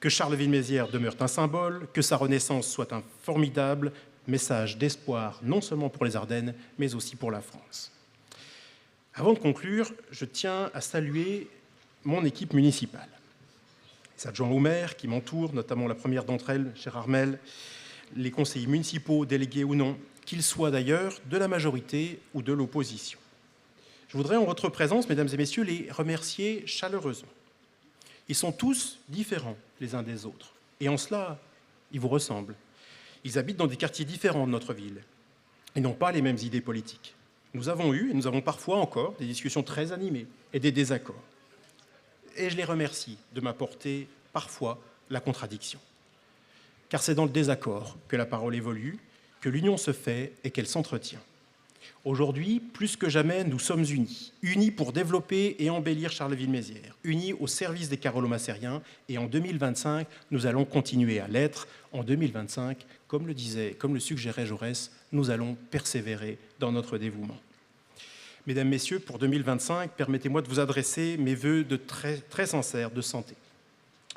Que Charleville-Mézières demeure un symbole, que sa renaissance soit un formidable message d'espoir, non seulement pour les Ardennes, mais aussi pour la France. Avant de conclure, je tiens à saluer mon équipe municipale. Les adjoints au maire qui m'entourent, notamment la première d'entre elles, chère Armelle, les conseillers municipaux, délégués ou non, qu'ils soient d'ailleurs de la majorité ou de l'opposition. Je voudrais, en votre présence, mesdames et messieurs, les remercier chaleureusement. Ils sont tous différents les uns des autres, et en cela, ils vous ressemblent. Ils habitent dans des quartiers différents de notre ville et n'ont pas les mêmes idées politiques. Nous avons eu, et nous avons parfois encore, des discussions très animées et des désaccords. Et je les remercie de m'apporter parfois la contradiction. Car c'est dans le désaccord que la parole évolue, que l'union se fait et qu'elle s'entretient. Aujourd'hui, plus que jamais, nous sommes unis. Unis pour développer et embellir Charleville-Mézières. Unis au service des Carolo-Massériens. Et en 2025, nous allons continuer à l'être. En 2025, comme le suggérait Jaurès, nous allons persévérer dans notre dévouement. Mesdames, Messieurs, pour 2025, permettez-moi de vous adresser mes vœux de très sincères de santé,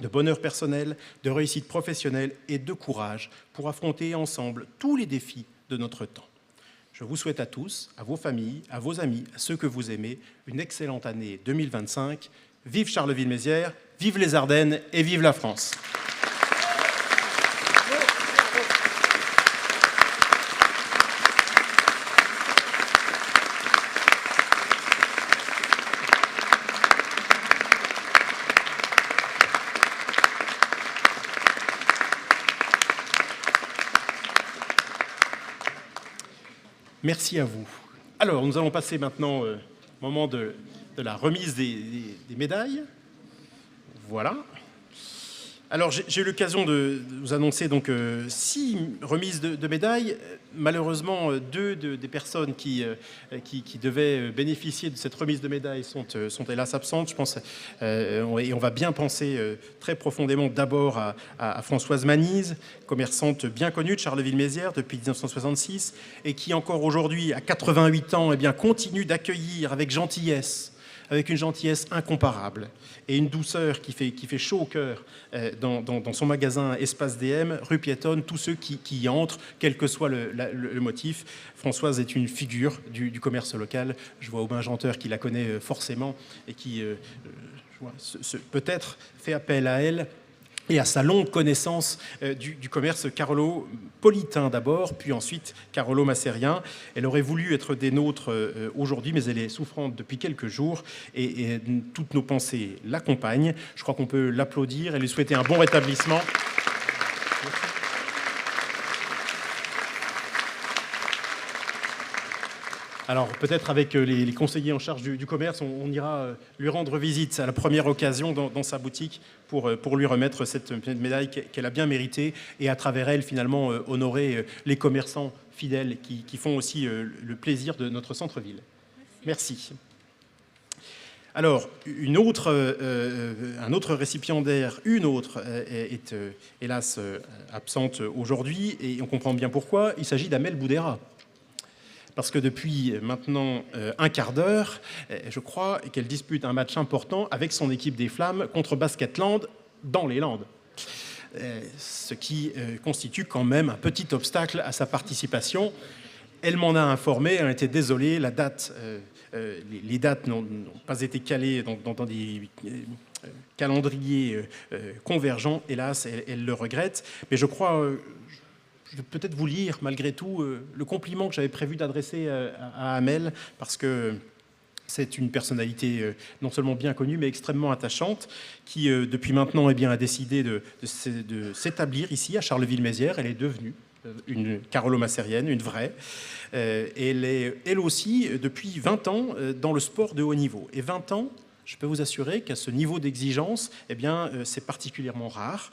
de bonheur personnel, de réussite professionnelle et de courage pour affronter ensemble tous les défis de notre temps. Je vous souhaite à tous, à vos familles, à vos amis, à ceux que vous aimez, une excellente année 2025. Vive Charleville-Mézières, vive les Ardennes et vive la France. Merci à vous. Alors, nous allons passer maintenant au moment de la remise des médailles. Voilà. Alors, j'ai eu l'occasion de vous annoncer donc 6 remises de médailles. Malheureusement, 2 des personnes qui devaient bénéficier de cette remise de médailles sont hélas absentes. Je pense, et on va bien penser très profondément d'abord à Françoise Manise, commerçante bien connue de Charleville-Mézières depuis 1966 et qui encore aujourd'hui, à 88 ans, eh bien, continue d'accueillir avec gentillesse, avec une gentillesse incomparable et une douceur qui fait chaud au cœur dans son magasin Espace DM, rue Piétonne, tous ceux qui y entrent, quel que soit le motif. Françoise est une figure du commerce local. Je vois Aubin Janteur qui la connaît forcément et qui peut-être fait appel à elle et à sa longue connaissance du commerce carolo-politain d'abord, puis ensuite carolo-massérien. Elle aurait voulu être des nôtres aujourd'hui, mais elle est souffrante depuis quelques jours et toutes nos pensées l'accompagnent. Je crois qu'on peut l'applaudir et lui souhaiter un bon rétablissement. Alors peut-être avec les conseillers en charge du commerce, on ira lui rendre visite à la première occasion dans sa boutique pour lui remettre cette médaille qu'elle a bien méritée et à travers elle finalement honorer les commerçants fidèles qui font aussi le plaisir de notre centre-ville. Merci. Alors, un autre récipiendaire, est hélas absente aujourd'hui et on comprend bien pourquoi. Il s'agit d'Amel Boudera. Parce que depuis maintenant un quart d'heure, je crois qu'elle dispute un match important avec son équipe des Flammes contre Basketland dans les Landes. Ce qui constitue quand même un petit obstacle à sa participation. Elle m'en a informé, elle était désolée, les dates n'ont pas été calées dans des calendriers convergents, hélas, elle le regrette. Mais je crois... Je vais peut-être vous lire, malgré tout, le compliment que j'avais prévu d'adresser à Amel, parce que c'est une personnalité non seulement bien connue, mais extrêmement attachante, qui, depuis maintenant, a décidé de s'établir ici, à Charleville-Mézières. Elle est devenue une carolo-massérienne, une vraie. Elle est, elle aussi, depuis 20 ans, dans le sport de haut niveau. Et 20 ans, je peux vous assurer qu'à ce niveau d'exigence, c'est particulièrement rare.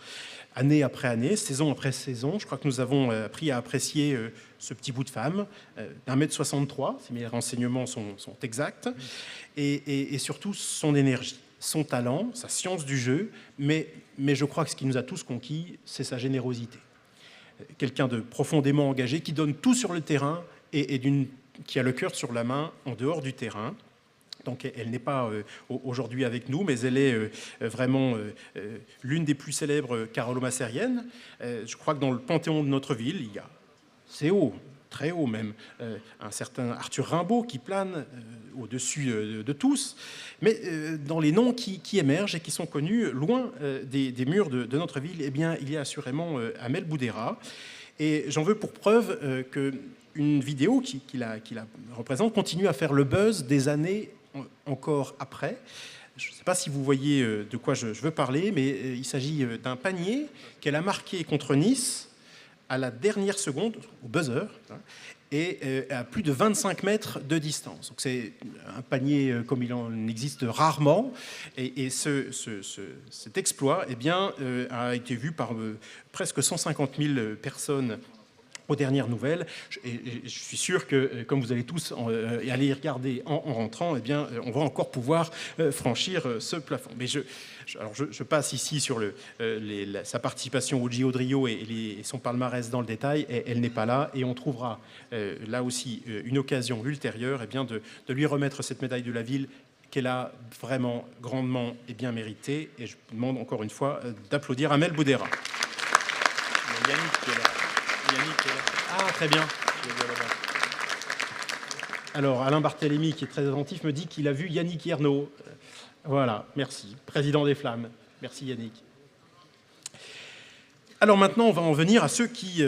Année après année, saison après saison, je crois que nous avons appris à apprécier ce petit bout de femme d'1,63 m, si mes renseignements sont exacts, et surtout son énergie. son talent, sa science du jeu, mais je crois que ce qui nous a tous conquis, c'est sa générosité. Quelqu'un de profondément engagé, qui donne tout sur le terrain et qui a le cœur sur la main en dehors du terrain. Donc elle n'est pas aujourd'hui avec nous, mais elle est vraiment l'une des plus célèbres carolo-massériennes. Je crois que dans le panthéon de notre ville, il y a, c'est haut, très haut même, un certain Arthur Rimbaud qui plane au-dessus de tous, mais dans les noms qui émergent et qui sont connus loin des murs de notre ville, eh bien, il y a assurément Amel Boudera. Et j'en veux pour preuve qu'une vidéo qui la représente continue à faire le buzz des années encore après. Je ne sais pas si vous voyez de quoi je veux parler, mais il s'agit d'un panier qu'elle a marqué contre Nice à la dernière seconde, au buzzer, et à plus de 25 mètres de distance. Donc c'est un panier comme il en existe rarement, et cet exploit eh bien, a été vu par presque 150 000 personnes aux dernières nouvelles. Et je suis sûr que, comme vous allez tous aller y regarder en rentrant, eh bien, on va encore pouvoir franchir ce plafond. Mais je passe ici sur sa participation au Giro de Rio et son palmarès dans le détail. Elle n'est pas là, et on trouvera là aussi une occasion ultérieure eh bien, de lui remettre cette médaille de la ville qu'elle a vraiment grandement et bien méritée. Et je vous demande encore une fois d'applaudir Amel Boudera. Yannick qui est là. Ah, très bien. Alors, Alain Barthélémy, qui est très attentif, me dit qu'il a vu Yannick Ernaux. Voilà, merci. Président des Flammes. Merci, Yannick. Alors maintenant, on va en venir à ceux qui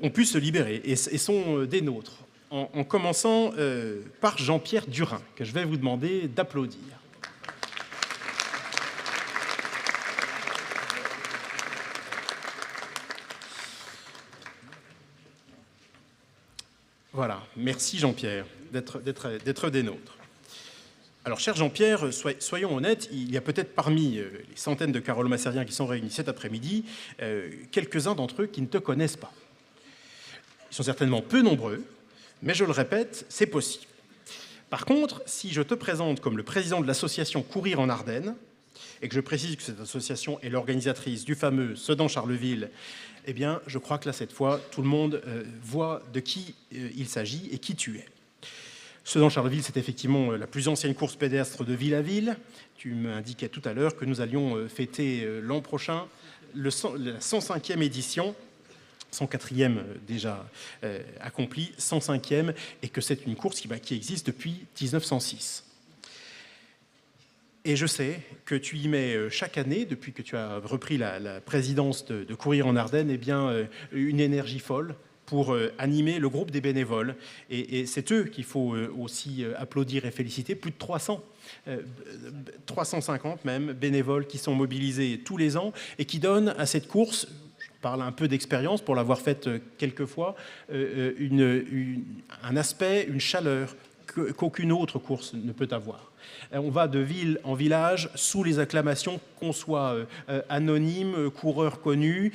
ont pu se libérer et sont des nôtres. En commençant par Jean-Pierre Durin, que je vais vous demander d'applaudir. Voilà, merci Jean-Pierre d'être des nôtres. Alors, cher Jean-Pierre, soyons honnêtes, il y a peut-être parmi les centaines de carolo-massériens qui sont réunis cet après-midi, quelques-uns d'entre eux qui ne te connaissent pas. Ils sont certainement peu nombreux, mais je le répète, c'est possible. Par contre, si je te présente comme le président de l'association Courir en Ardennes, et que je précise que cette association est l'organisatrice du fameux Sedan Charleville, eh bien, je crois que là, cette fois, tout le monde voit de qui il s'agit et qui tu es. Sedan Charleville, c'est effectivement la plus ancienne course pédestre de ville à ville. Tu m'indiquais tout à l'heure que nous allions fêter l'an prochain la 105e édition, 104e déjà accomplie, 105e, et que c'est une course qui existe depuis 1906. Et je sais que tu y mets chaque année, depuis que tu as repris la présidence de Courir en Ardennes, eh bien, une énergie folle pour animer le groupe des bénévoles. Et c'est eux qu'il faut aussi applaudir et féliciter. Plus de 350 même, bénévoles qui sont mobilisés tous les ans et qui donnent à cette course, je parle un peu d'expérience pour l'avoir faite quelques fois, un aspect, une chaleur qu'aucune autre course ne peut avoir. On va de ville en village sous les acclamations, qu'on soit anonyme, coureur connu,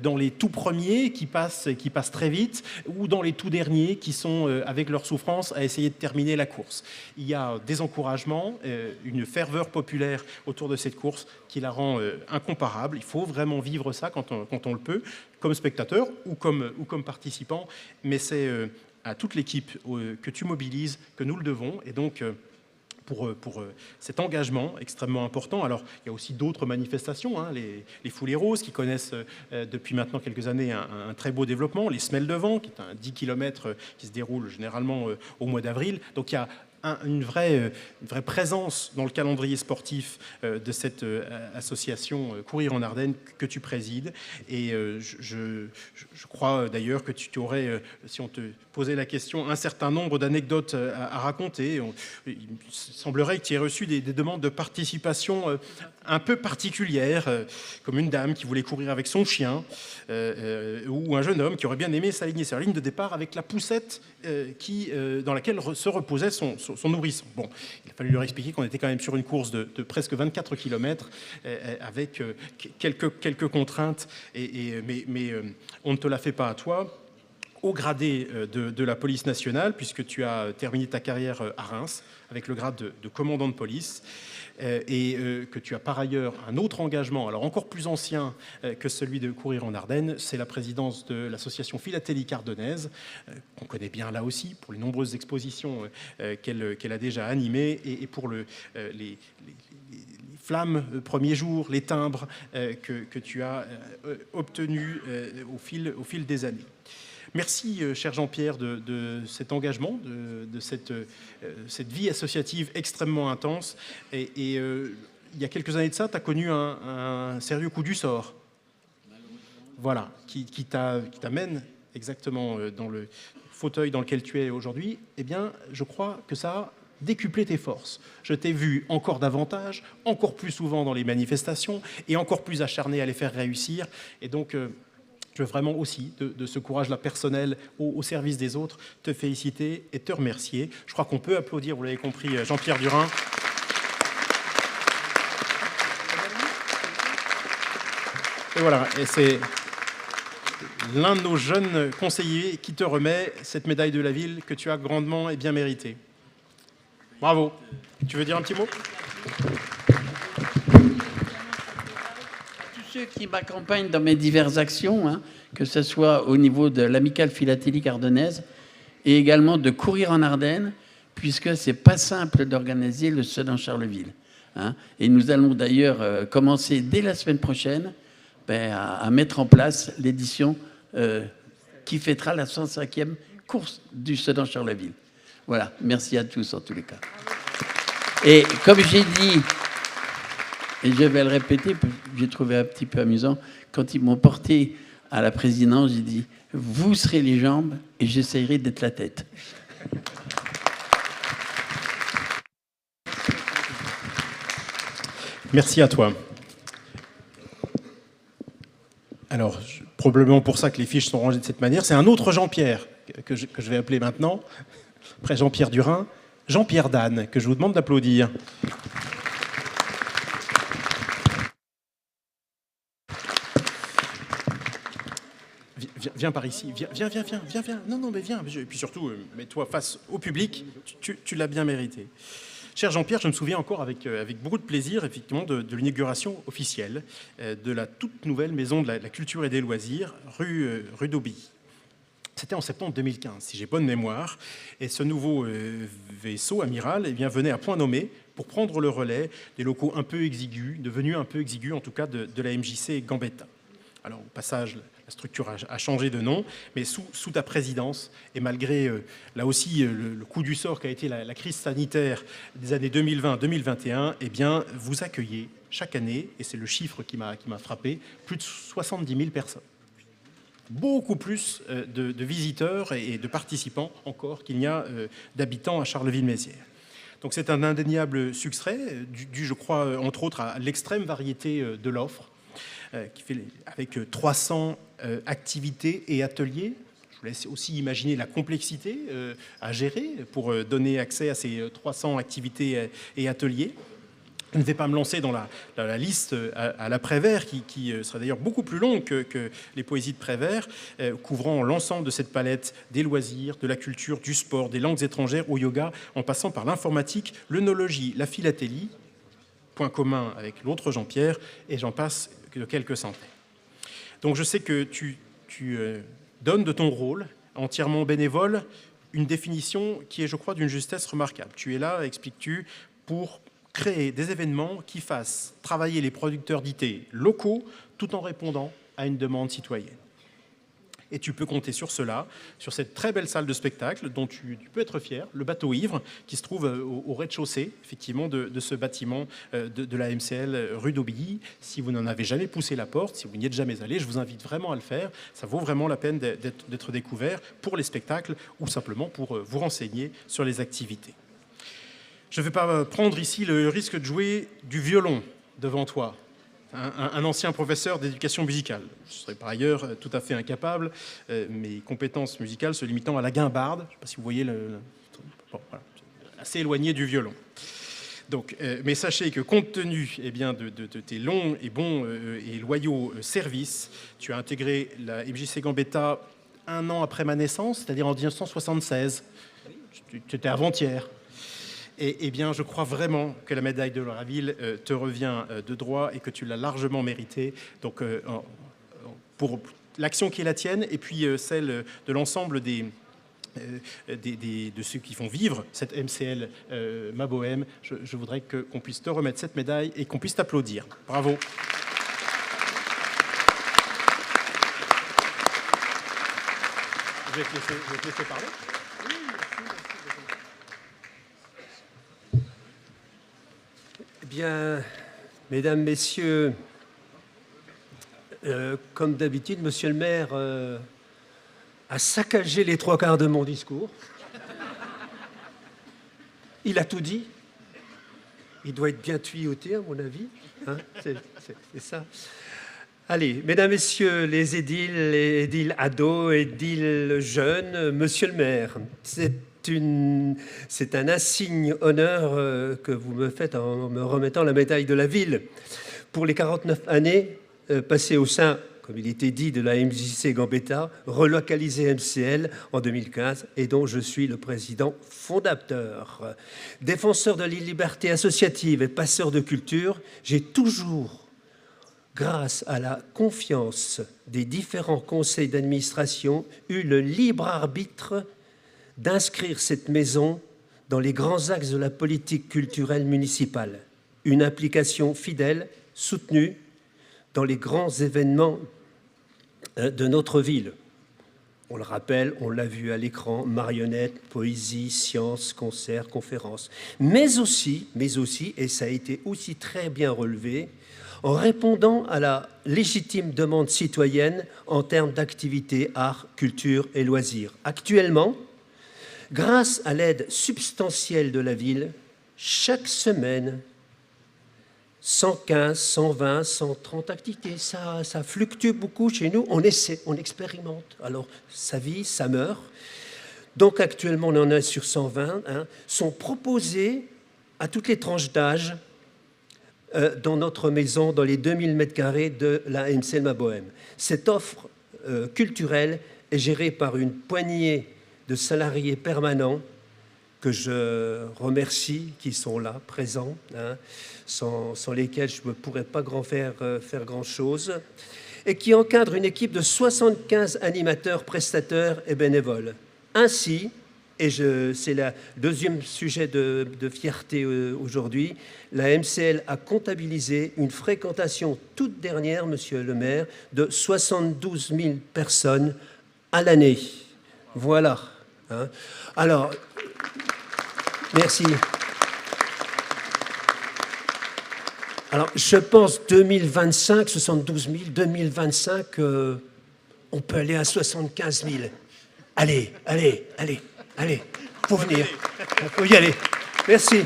dans les tout premiers qui passent très vite, ou dans les tout derniers qui sont avec leur souffrance à essayer de terminer la course. Il y a des encouragements, une ferveur populaire autour de cette course qui la rend incomparable. Il faut vraiment vivre ça quand on le peut, comme spectateur ou comme participant, mais c'est à toute l'équipe que tu mobilises que nous le devons. Et donc, pour cet engagement extrêmement important. Alors, il y a aussi d'autres manifestations, hein, les Foulées Roses, qui connaissent depuis maintenant quelques années un très beau développement, les Semelles de Vent, qui est un 10 km qui se déroule généralement au mois d'avril. Donc, il y a une vraie présence dans le calendrier sportif de cette association Courir en Ardennes que tu présides. Et je crois d'ailleurs que tu aurais, si on te posait la question, un certain nombre d'anecdotes à raconter. Il semblerait que tu aies reçu des demandes de participation un peu particulières, comme une dame qui voulait courir avec son chien, ou un jeune homme qui aurait bien aimé s'aligner sur la ligne de départ avec la poussette dans laquelle se reposait son nourrisson. Bon, il a fallu leur expliquer qu'on était quand même sur une course de presque 24 km avec quelques contraintes, mais on ne te la fait pas à toi. haut gradé de la police nationale, puisque tu as terminé ta carrière à Reims avec le grade de commandant de police, et que tu as par ailleurs un autre engagement, alors encore plus ancien que celui de Courir en Ardennes, c'est la présidence de l'association philatélique ardennaise, qu'on connaît bien là aussi, pour les nombreuses expositions qu'elle a déjà animées, et pour les flammes premier jour, les timbres que tu as obtenus au fil des années. Merci, cher Jean-Pierre, de cet engagement, de cette vie associative extrêmement intense. Et il y a quelques années de ça, tu as connu un sérieux coup du sort. Voilà, qui t'amène exactement dans le fauteuil dans lequel tu es aujourd'hui. Eh bien, je crois que ça a décuplé tes forces. Je t'ai vu encore davantage, encore plus souvent dans les manifestations et encore plus acharné à les faire réussir. Et donc... je veux vraiment aussi, de ce courage-là personnel au service des autres, te féliciter et te remercier. Je crois qu'on peut applaudir, vous l'avez compris, Jean-Pierre Durin. Et voilà, et c'est l'un de nos jeunes conseillers qui te remet cette médaille de la ville que tu as grandement et bien méritée. Bravo. Tu veux dire un petit mot ? Ceux qui m'accompagnent dans mes diverses actions, que ce soit au niveau de l'amicale philatélique ardennaise et également de Courir en Ardennes, puisque c'est pas simple d'organiser le Sedan Charleville. Et nous allons d'ailleurs commencer dès la semaine prochaine à mettre en place l'édition qui fêtera la 105e course du Sedan Charleville. Voilà, merci à tous en tous les cas. Et comme j'ai dit... et je vais le répéter, j'ai trouvé un petit peu amusant. Quand ils m'ont porté à la présidence, j'ai dit « Vous serez les jambes et j'essayerai d'être la tête ». Merci à toi. Alors, probablement pour ça que les fiches sont rangées de cette manière. C'est un autre Jean-Pierre que je vais appeler maintenant, après Jean-Pierre Durin, Jean-Pierre Dan, que je vous demande d'applaudir. Viens par ici, viens. Non, mais viens. Et puis surtout, mets-toi face au public, tu l'as bien mérité. Cher Jean-Pierre, je me souviens encore avec beaucoup de plaisir, effectivement, de l'inauguration officielle de la toute nouvelle maison de la culture et des loisirs, rue d'Aubilly. C'était en septembre 2015, si j'ai bonne mémoire. Et ce nouveau vaisseau amiral venait à point nommé pour prendre le relais des locaux un peu exigus, devenus un peu exigus en tout cas, de la MJC Gambetta. Alors, au passage, la structure a changé de nom, mais sous ta présidence, et malgré, là aussi, le coup du sort qu'a été la crise sanitaire des années 2020-2021, eh bien, vous accueillez chaque année, et c'est le chiffre qui m'a frappé, plus de 70 000 personnes. Beaucoup plus de visiteurs et de participants encore qu'il n'y a d'habitants à Charleville-Mézières. Donc c'est un indéniable succès, dû, je crois, entre autres, à l'extrême variété de l'offre, qui fait avec 300 activités et ateliers. Je vous laisse aussi imaginer la complexité à gérer pour donner accès à ces 300 activités et ateliers. Je ne vais pas me lancer dans la liste à la Prévert, qui sera d'ailleurs beaucoup plus longue que les poésies de Prévert, couvrant l'ensemble de cette palette des loisirs, de la culture, du sport, des langues étrangères au yoga, en passant par l'informatique, l'œnologie, la philatélie, point commun avec l'autre Jean-Pierre, et j'en passe de quelques centaines. Donc je sais que tu donnes de ton rôle, entièrement bénévole, une définition qui est, je crois, d'une justesse remarquable. Tu es là, expliques-tu, pour créer des événements qui fassent travailler les producteurs d'IT locaux tout en répondant à une demande citoyenne. Et tu peux compter sur cela, sur cette très belle salle de spectacle dont tu peux être fier, le Bateau Ivre, qui se trouve au rez-de-chaussée, effectivement, de ce bâtiment de la MCL rue d'Aubilly. Si vous n'en avez jamais poussé la porte, si vous n'y êtes jamais allé, je vous invite vraiment à le faire. Ça vaut vraiment la peine d'être découvert pour les spectacles ou simplement pour vous renseigner sur les activités. Je ne vais pas prendre ici le risque de jouer du violon devant toi. Un ancien professeur d'éducation musicale. Je serais par ailleurs tout à fait incapable, mes compétences musicales se limitant à la guimbarde. Je ne sais pas si vous voyez bon, voilà, assez éloigné du violon. Donc, mais sachez que compte tenu de tes longs et bons et loyaux services, tu as intégré la MJC Gambetta un an après ma naissance, c'est-à-dire en 1976. Tu étais avant-hier. Eh bien, je crois vraiment que la médaille de la ville te revient de droit et que tu l'as largement méritée. Donc, pour l'action qui est la tienne et puis celle de l'ensemble de ceux qui font vivre cette MCL Ma Bohème, je voudrais qu'on puisse te remettre cette médaille et qu'on puisse t'applaudir. Bravo. Je vais te laisser parler. Eh bien, mesdames, messieurs, comme d'habitude, monsieur le maire a saccagé les 3/4 de mon discours. Il a tout dit. Il doit être bien tuyauté, à mon avis. Hein, c'est ça. Allez, mesdames, messieurs, les édiles ados, édiles jeunes, monsieur le maire, c'est un insigne honneur que vous me faites en me remettant la médaille de la ville pour les 49 années passées au sein, comme il était dit, de la MJC Gambetta, relocalisée MCL en 2015 et dont je suis le président fondateur. Défenseur de la liberté associative et passeur de culture, j'ai toujours, grâce à la confiance des différents conseils d'administration, eu le libre arbitre d'inscrire cette maison dans les grands axes de la politique culturelle municipale. Une implication fidèle, soutenue dans les grands événements de notre ville. On le rappelle, on l'a vu à l'écran, marionnettes, poésie, sciences, concerts, conférences. Mais aussi, et ça a été aussi très bien relevé, en répondant à la légitime demande citoyenne en termes d'activités, art, culture et loisirs. Actuellement, grâce à l'aide substantielle de la ville, chaque semaine, 115, 120, 130 activités, ça fluctue beaucoup chez nous, on essaie, on expérimente. Alors, ça vit, ça meurt. Donc actuellement, on en est sur 120, sont proposés à toutes les tranches d'âge dans notre maison, dans les 2000 m² de la MCL Ma Bohème. Cette offre culturelle est gérée par une poignée de salariés permanents que je remercie, qui sont là, présents, sans lesquels je ne pourrais pas faire grand-chose, et qui encadrent une équipe de 75 animateurs, prestateurs et bénévoles. Ainsi, et c'est le deuxième sujet de fierté aujourd'hui, la MCL a comptabilisé une fréquentation toute dernière, monsieur le maire, de 72 000 personnes à l'année. Voilà. Alors, merci. Alors, je pense 2025, 72 000, 2025, on peut aller à 75 000. Allez, faut venir. Il faut y aller. Merci.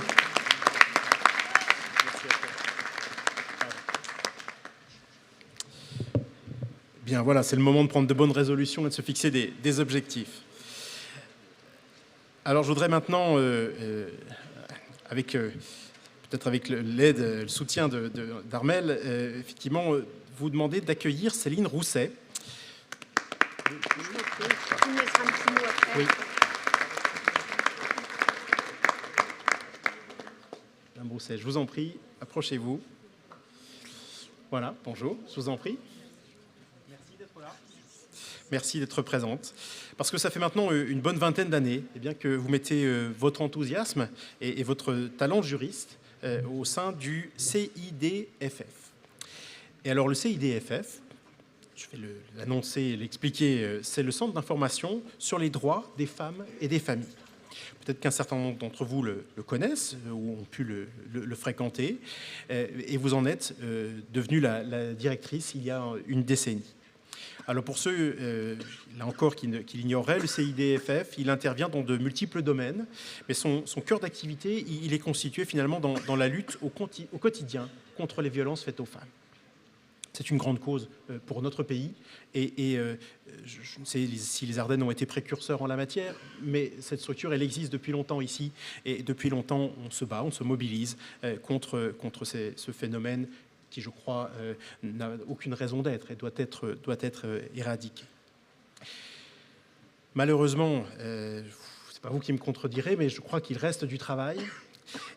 Bien, voilà, c'est le moment de prendre de bonnes résolutions et de se fixer des objectifs. Alors, je voudrais maintenant, peut-être avec l'aide, le soutien d'Armel, effectivement, vous demander d'accueillir Céline Rousset. Oui. Madame Rousset, je vous en prie, approchez-vous. Voilà, bonjour, je vous en prie. Merci d'être là. Merci d'être présente. Parce que ça fait maintenant une bonne vingtaine d'années que vous mettez votre enthousiasme et votre talent de juriste au sein du CIDFF. Et alors le CIDFF, je vais l'annoncer et l'expliquer, c'est le centre d'information sur les droits des femmes et des familles. Peut-être qu'un certain nombre d'entre vous le connaissent ou ont pu le fréquenter, et vous en êtes devenue la directrice il y a une décennie. Alors pour ceux, là encore, qui l'ignoreraient, le CIDFF, il intervient dans de multiples domaines, mais son cœur d'activité, il est constitué finalement dans la lutte au quotidien contre les violences faites aux femmes. C'est une grande cause pour notre pays et je ne sais si les Ardennes ont été précurseurs en la matière, mais cette structure, elle existe depuis longtemps ici et depuis longtemps, on se bat, on se mobilise contre ce phénomène qui, je crois, n'a aucune raison d'être et doit être éradiqué. Malheureusement, c'est pas vous qui me contredirez, mais je crois qu'il reste du travail.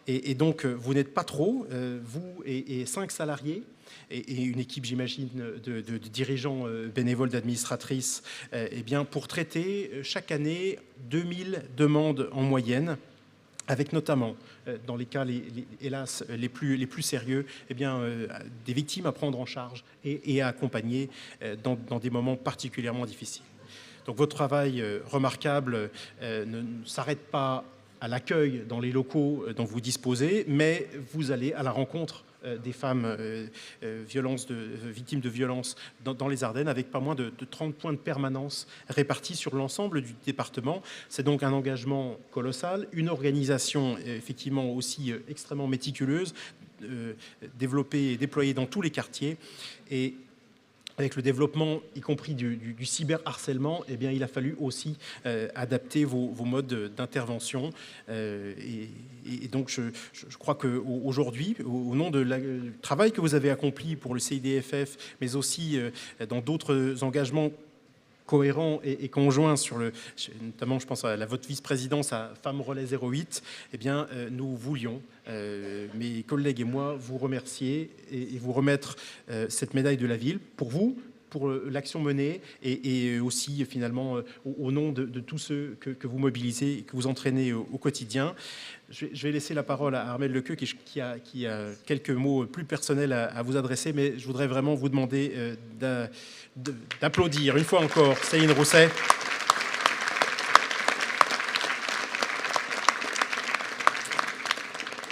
Et donc, vous n'êtes pas trop, vous et 5 salariés, et une équipe, j'imagine, de dirigeants bénévoles, d'administratrices, eh bien, pour traiter chaque année 2000 demandes en moyenne, avec notamment, dans les cas, hélas, les plus sérieux, eh bien, des victimes à prendre en charge et à accompagner dans des moments particulièrement difficiles. Donc votre travail remarquable ne s'arrête pas à l'accueil dans les locaux dont vous disposez, mais vous allez à la rencontre des femmes victimes de violences dans les Ardennes, avec pas moins de 30 points de permanence répartis sur l'ensemble du département. C'est donc un engagement colossal, une organisation effectivement aussi extrêmement méticuleuse, développée et déployée dans tous les quartiers. Et avec le développement, y compris du cyberharcèlement, eh bien, il a fallu aussi adapter vos modes d'intervention. Et donc, je crois qu'aujourd'hui, au nom du travail que vous avez accompli pour le CIDFF, mais aussi dans d'autres engagements cohérents et conjoints notamment, je pense à votre vice-présidence à Femmes Relais 08, eh bien, nous voulions, mes collègues et moi, vous remercier et vous remettre cette médaille de la ville pour vous, pour l'action menée et aussi finalement au nom de tous ceux que vous mobilisez et que vous entraînez au quotidien. Je vais laisser la parole à Armelle Lequeux qui a quelques mots plus personnels à vous adresser, mais je voudrais vraiment vous demander d'applaudir une fois encore Céline Rousset.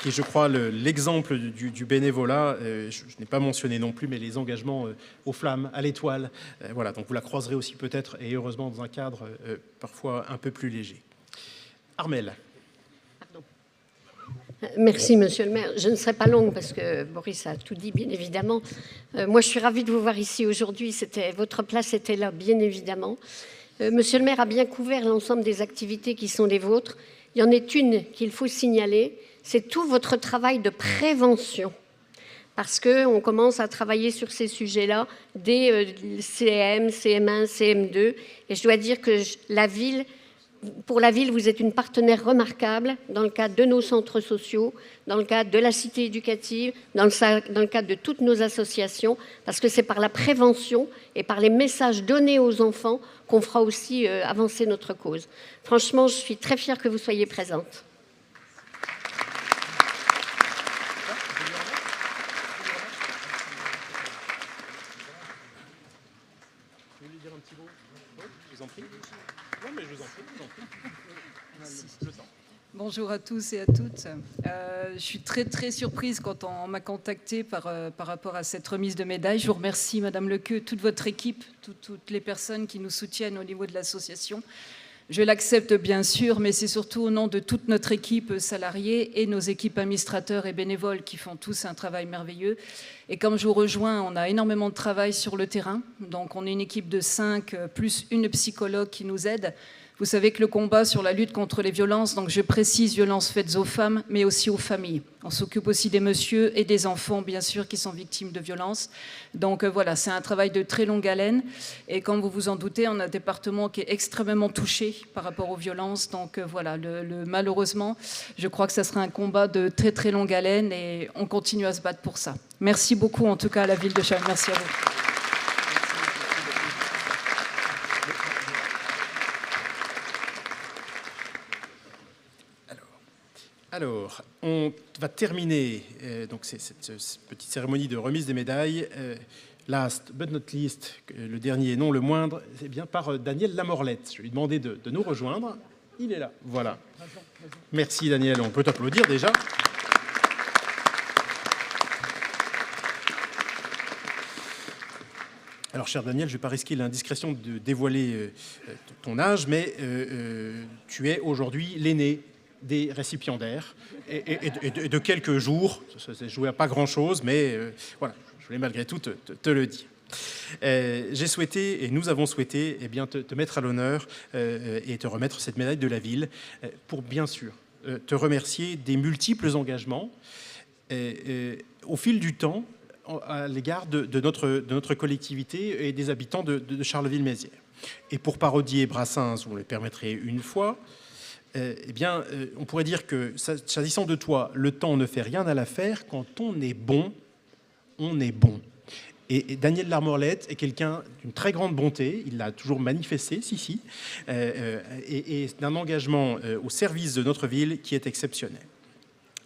Et je crois l'exemple du bénévolat, je n'ai pas mentionné non plus, mais les engagements aux flammes, à l'étoile. Voilà, donc vous la croiserez aussi peut-être, et heureusement dans un cadre parfois un peu plus léger. Armelle. Pardon. Merci, monsieur le maire. Je ne serai pas longue parce que Boris a tout dit, bien évidemment. Moi, je suis ravie de vous voir ici aujourd'hui. Votre place était là, bien évidemment. Monsieur le maire a bien couvert l'ensemble des activités qui sont les vôtres. Il y en est une qu'il faut signaler, c'est tout votre travail de prévention. Parce qu'on commence à travailler sur ces sujets-là dès CM, CM1, CM2. Et je dois dire que pour la ville, vous êtes une partenaire remarquable dans le cadre de nos centres sociaux, dans le cadre de la cité éducative, dans le cadre de toutes nos associations, parce que c'est par la prévention et par les messages donnés aux enfants qu'on fera aussi avancer notre cause. Franchement, je suis très fière que vous soyez présente. Bonjour à tous et à toutes. Je suis très surprise quand on m'a contactée par rapport à cette remise de médaille. Je vous remercie, Madame Lequeux, toute votre équipe, toutes les personnes qui nous soutiennent au niveau de l'association. Je l'accepte bien sûr, mais c'est surtout au nom de toute notre équipe salariée et nos équipes administrateurs et bénévoles qui font tous un travail merveilleux. Et comme je vous rejoins, on a énormément de travail sur le terrain. Donc on est une équipe de 5 plus une psychologue qui nous aide. Vous savez que le combat sur la lutte contre les violences, donc je précise violences faites aux femmes, mais aussi aux familles. On s'occupe aussi des messieurs et des enfants, bien sûr, qui sont victimes de violences. Donc voilà, c'est un travail de très longue haleine. Et comme vous vous en doutez, on a un département qui est extrêmement touché par rapport aux violences. Donc voilà, malheureusement, je crois que ça sera un combat de très longue haleine et on continue à se battre pour ça. Merci beaucoup, en tout cas, à la ville de Chalon. Merci à vous. Alors, on va terminer donc cette petite cérémonie de remise des médailles. Last but not least, le dernier et non le moindre, c'est bien par Daniel Lamorlette. Je vais lui demander de nous rejoindre. Il est là, voilà. Merci Daniel, on peut t'applaudir déjà. Alors, cher Daniel, je ne vais pas risquer l'indiscrétion de dévoiler ton âge, mais tu es aujourd'hui l'aîné des récipiendaires et de quelques jours. Ça ne s'est joué à pas grand-chose, mais voilà, je voulais malgré tout te le dire. J'ai souhaité, et nous avons souhaité, eh bien, te mettre à l'honneur et te remettre cette médaille de la ville pour, bien sûr, te remercier des multiples engagements. Au fil du temps, à l'égard de notre collectivité et des habitants de Charleville-Mézières. Et pour parodier Brassens, vous me le permettrez une fois, on pourrait dire que, s'agissant de toi, le temps ne fait rien à l'affaire. Quand on est bon, on est bon. Et Daniel Larmorlette est quelqu'un d'une très grande bonté, il l'a toujours manifesté, et d'un engagement au service de notre ville qui est exceptionnel.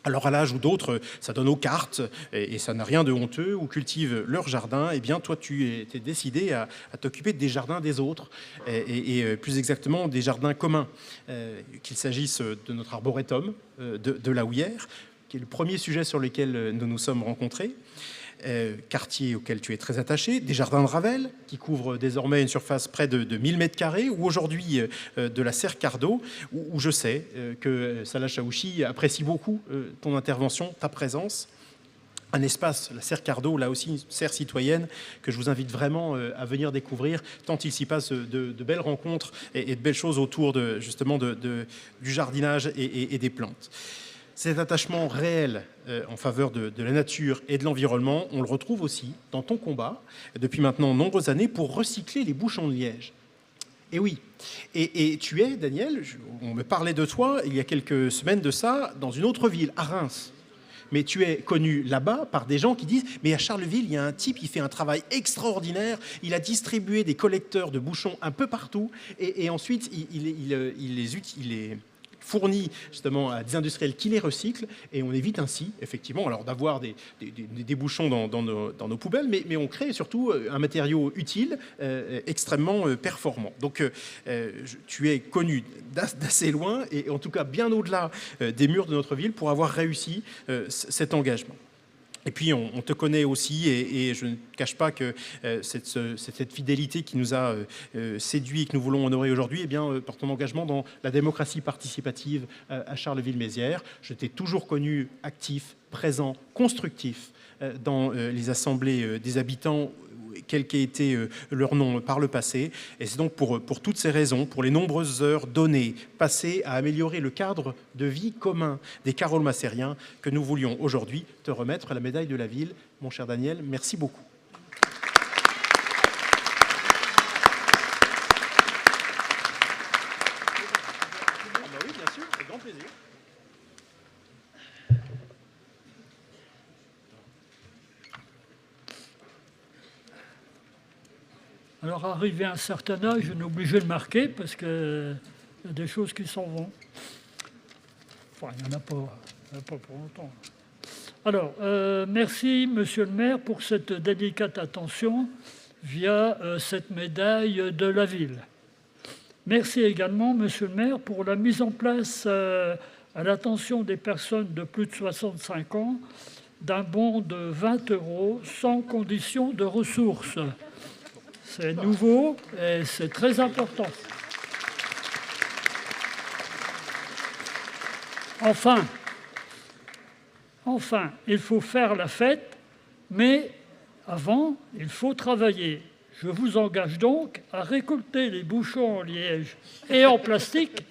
Alors à l'âge où d'autres, ça donne aux cartes, et ça n'a rien de honteux, ou cultivent leur jardin, eh bien toi tu étais décidé à t'occuper des jardins des autres, et plus exactement des jardins communs, qu'il s'agisse de notre arboretum, de la Houillère, qui est le premier sujet sur lequel nous nous sommes rencontrés, quartier auquel tu es très attaché, des jardins de Ravel, qui couvrent désormais une surface près de 1000 m², ou aujourd'hui de la serre Cardo, où je sais que Salah Chaouchi apprécie beaucoup ton intervention, ta présence. Un espace, la serre Cardo, là aussi une serre citoyenne, que je vous invite vraiment à venir découvrir, tant il s'y passe de belles rencontres et de belles choses autour justement du jardinage et des plantes. Cet attachement réel en faveur de la nature et de l'environnement, on le retrouve aussi dans ton combat, depuis maintenant de nombreuses années, pour recycler les bouchons de liège. Et oui, et tu es, Daniel, on me parlait de toi il y a quelques semaines de ça, dans une autre ville, à Reims. Mais tu es connu là-bas par des gens qui disent « Mais à Charleville, il y a un type qui fait un travail extraordinaire. Il a distribué des collecteurs de bouchons un peu partout. Et ensuite, il les fournit justement à des industriels qui les recyclent, et on évite ainsi, effectivement, alors d'avoir des bouchons dans nos poubelles, mais on crée surtout un matériau utile, extrêmement performant. Donc tu es connu d'assez loin, et en tout cas bien au-delà des murs de notre ville, pour avoir réussi cet engagement. Et puis on te connaît aussi, et je ne cache pas que cette fidélité qui nous a séduit et que nous voulons honorer aujourd'hui, par ton engagement dans la démocratie participative à Charleville-Mézières. Je t'ai toujours connu actif, présent, constructif dans les assemblées des habitants, quel qu'ait été leur nom par le passé. Et c'est donc pour toutes ces raisons, pour les nombreuses heures données, passées à améliorer le cadre de vie commun des Carol-Massériens, que nous voulions aujourd'hui te remettre la médaille de la ville. Mon cher Daniel, merci beaucoup. Oui, bien sûr, avec grand plaisir. Alors, arrivé à un certain âge, on est obligé de marquer parce qu'il y a des choses qui s'en vont. Enfin, il n'y en a pas pour longtemps. Alors, merci, monsieur le maire, pour cette délicate attention via cette médaille de la ville. Merci également, monsieur le maire, pour la mise en place à l'attention des personnes de plus de 65 ans d'un bon de 20 € sans condition de ressources. C'est nouveau et c'est très important. Enfin, il faut faire la fête, mais avant, il faut travailler. Je vous engage donc à récolter les bouchons en liège et en plastique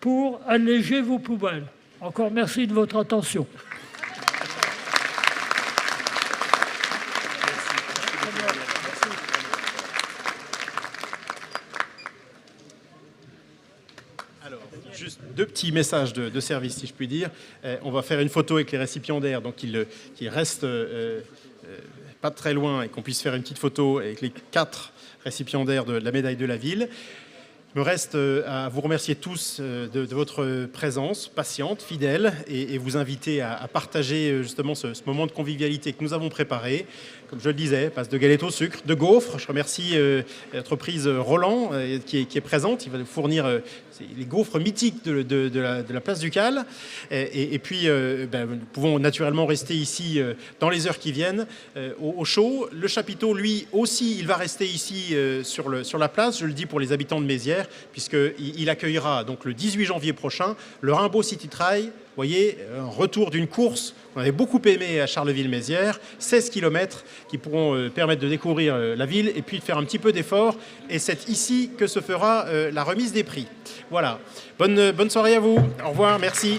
pour alléger vos poubelles. Encore merci de votre attention. Juste deux petits messages de service, si je puis dire. On va faire une photo avec les récipiendaires, donc qu'ils restent pas très loin et qu'on puisse faire une petite photo avec les 4 récipiendaires de la médaille de la ville. Il me reste à vous remercier tous de votre présence patiente, fidèle, et vous inviter à partager justement ce moment de convivialité que nous avons préparé. Comme je le disais, passe de galettes au sucre, de gaufres. Je remercie l'entreprise Roland qui est présente. Il va nous fournir les gaufres mythiques de la place Ducale. Et puis, nous pouvons naturellement rester ici dans les heures qui viennent au chaud. Le chapiteau, lui aussi, il va rester ici sur la place. Je le dis pour les habitants de Mézières, puisqu'il accueillera donc le 18 janvier prochain le Rimbaud City Trail. Vous voyez, un retour d'une course qu'on avait beaucoup aimé à Charleville-Mézières, 16 km qui pourront permettre de découvrir la ville et puis de faire un petit peu d'effort. Et c'est ici que se fera la remise des prix. Voilà. Bonne soirée à vous. Au revoir. Merci.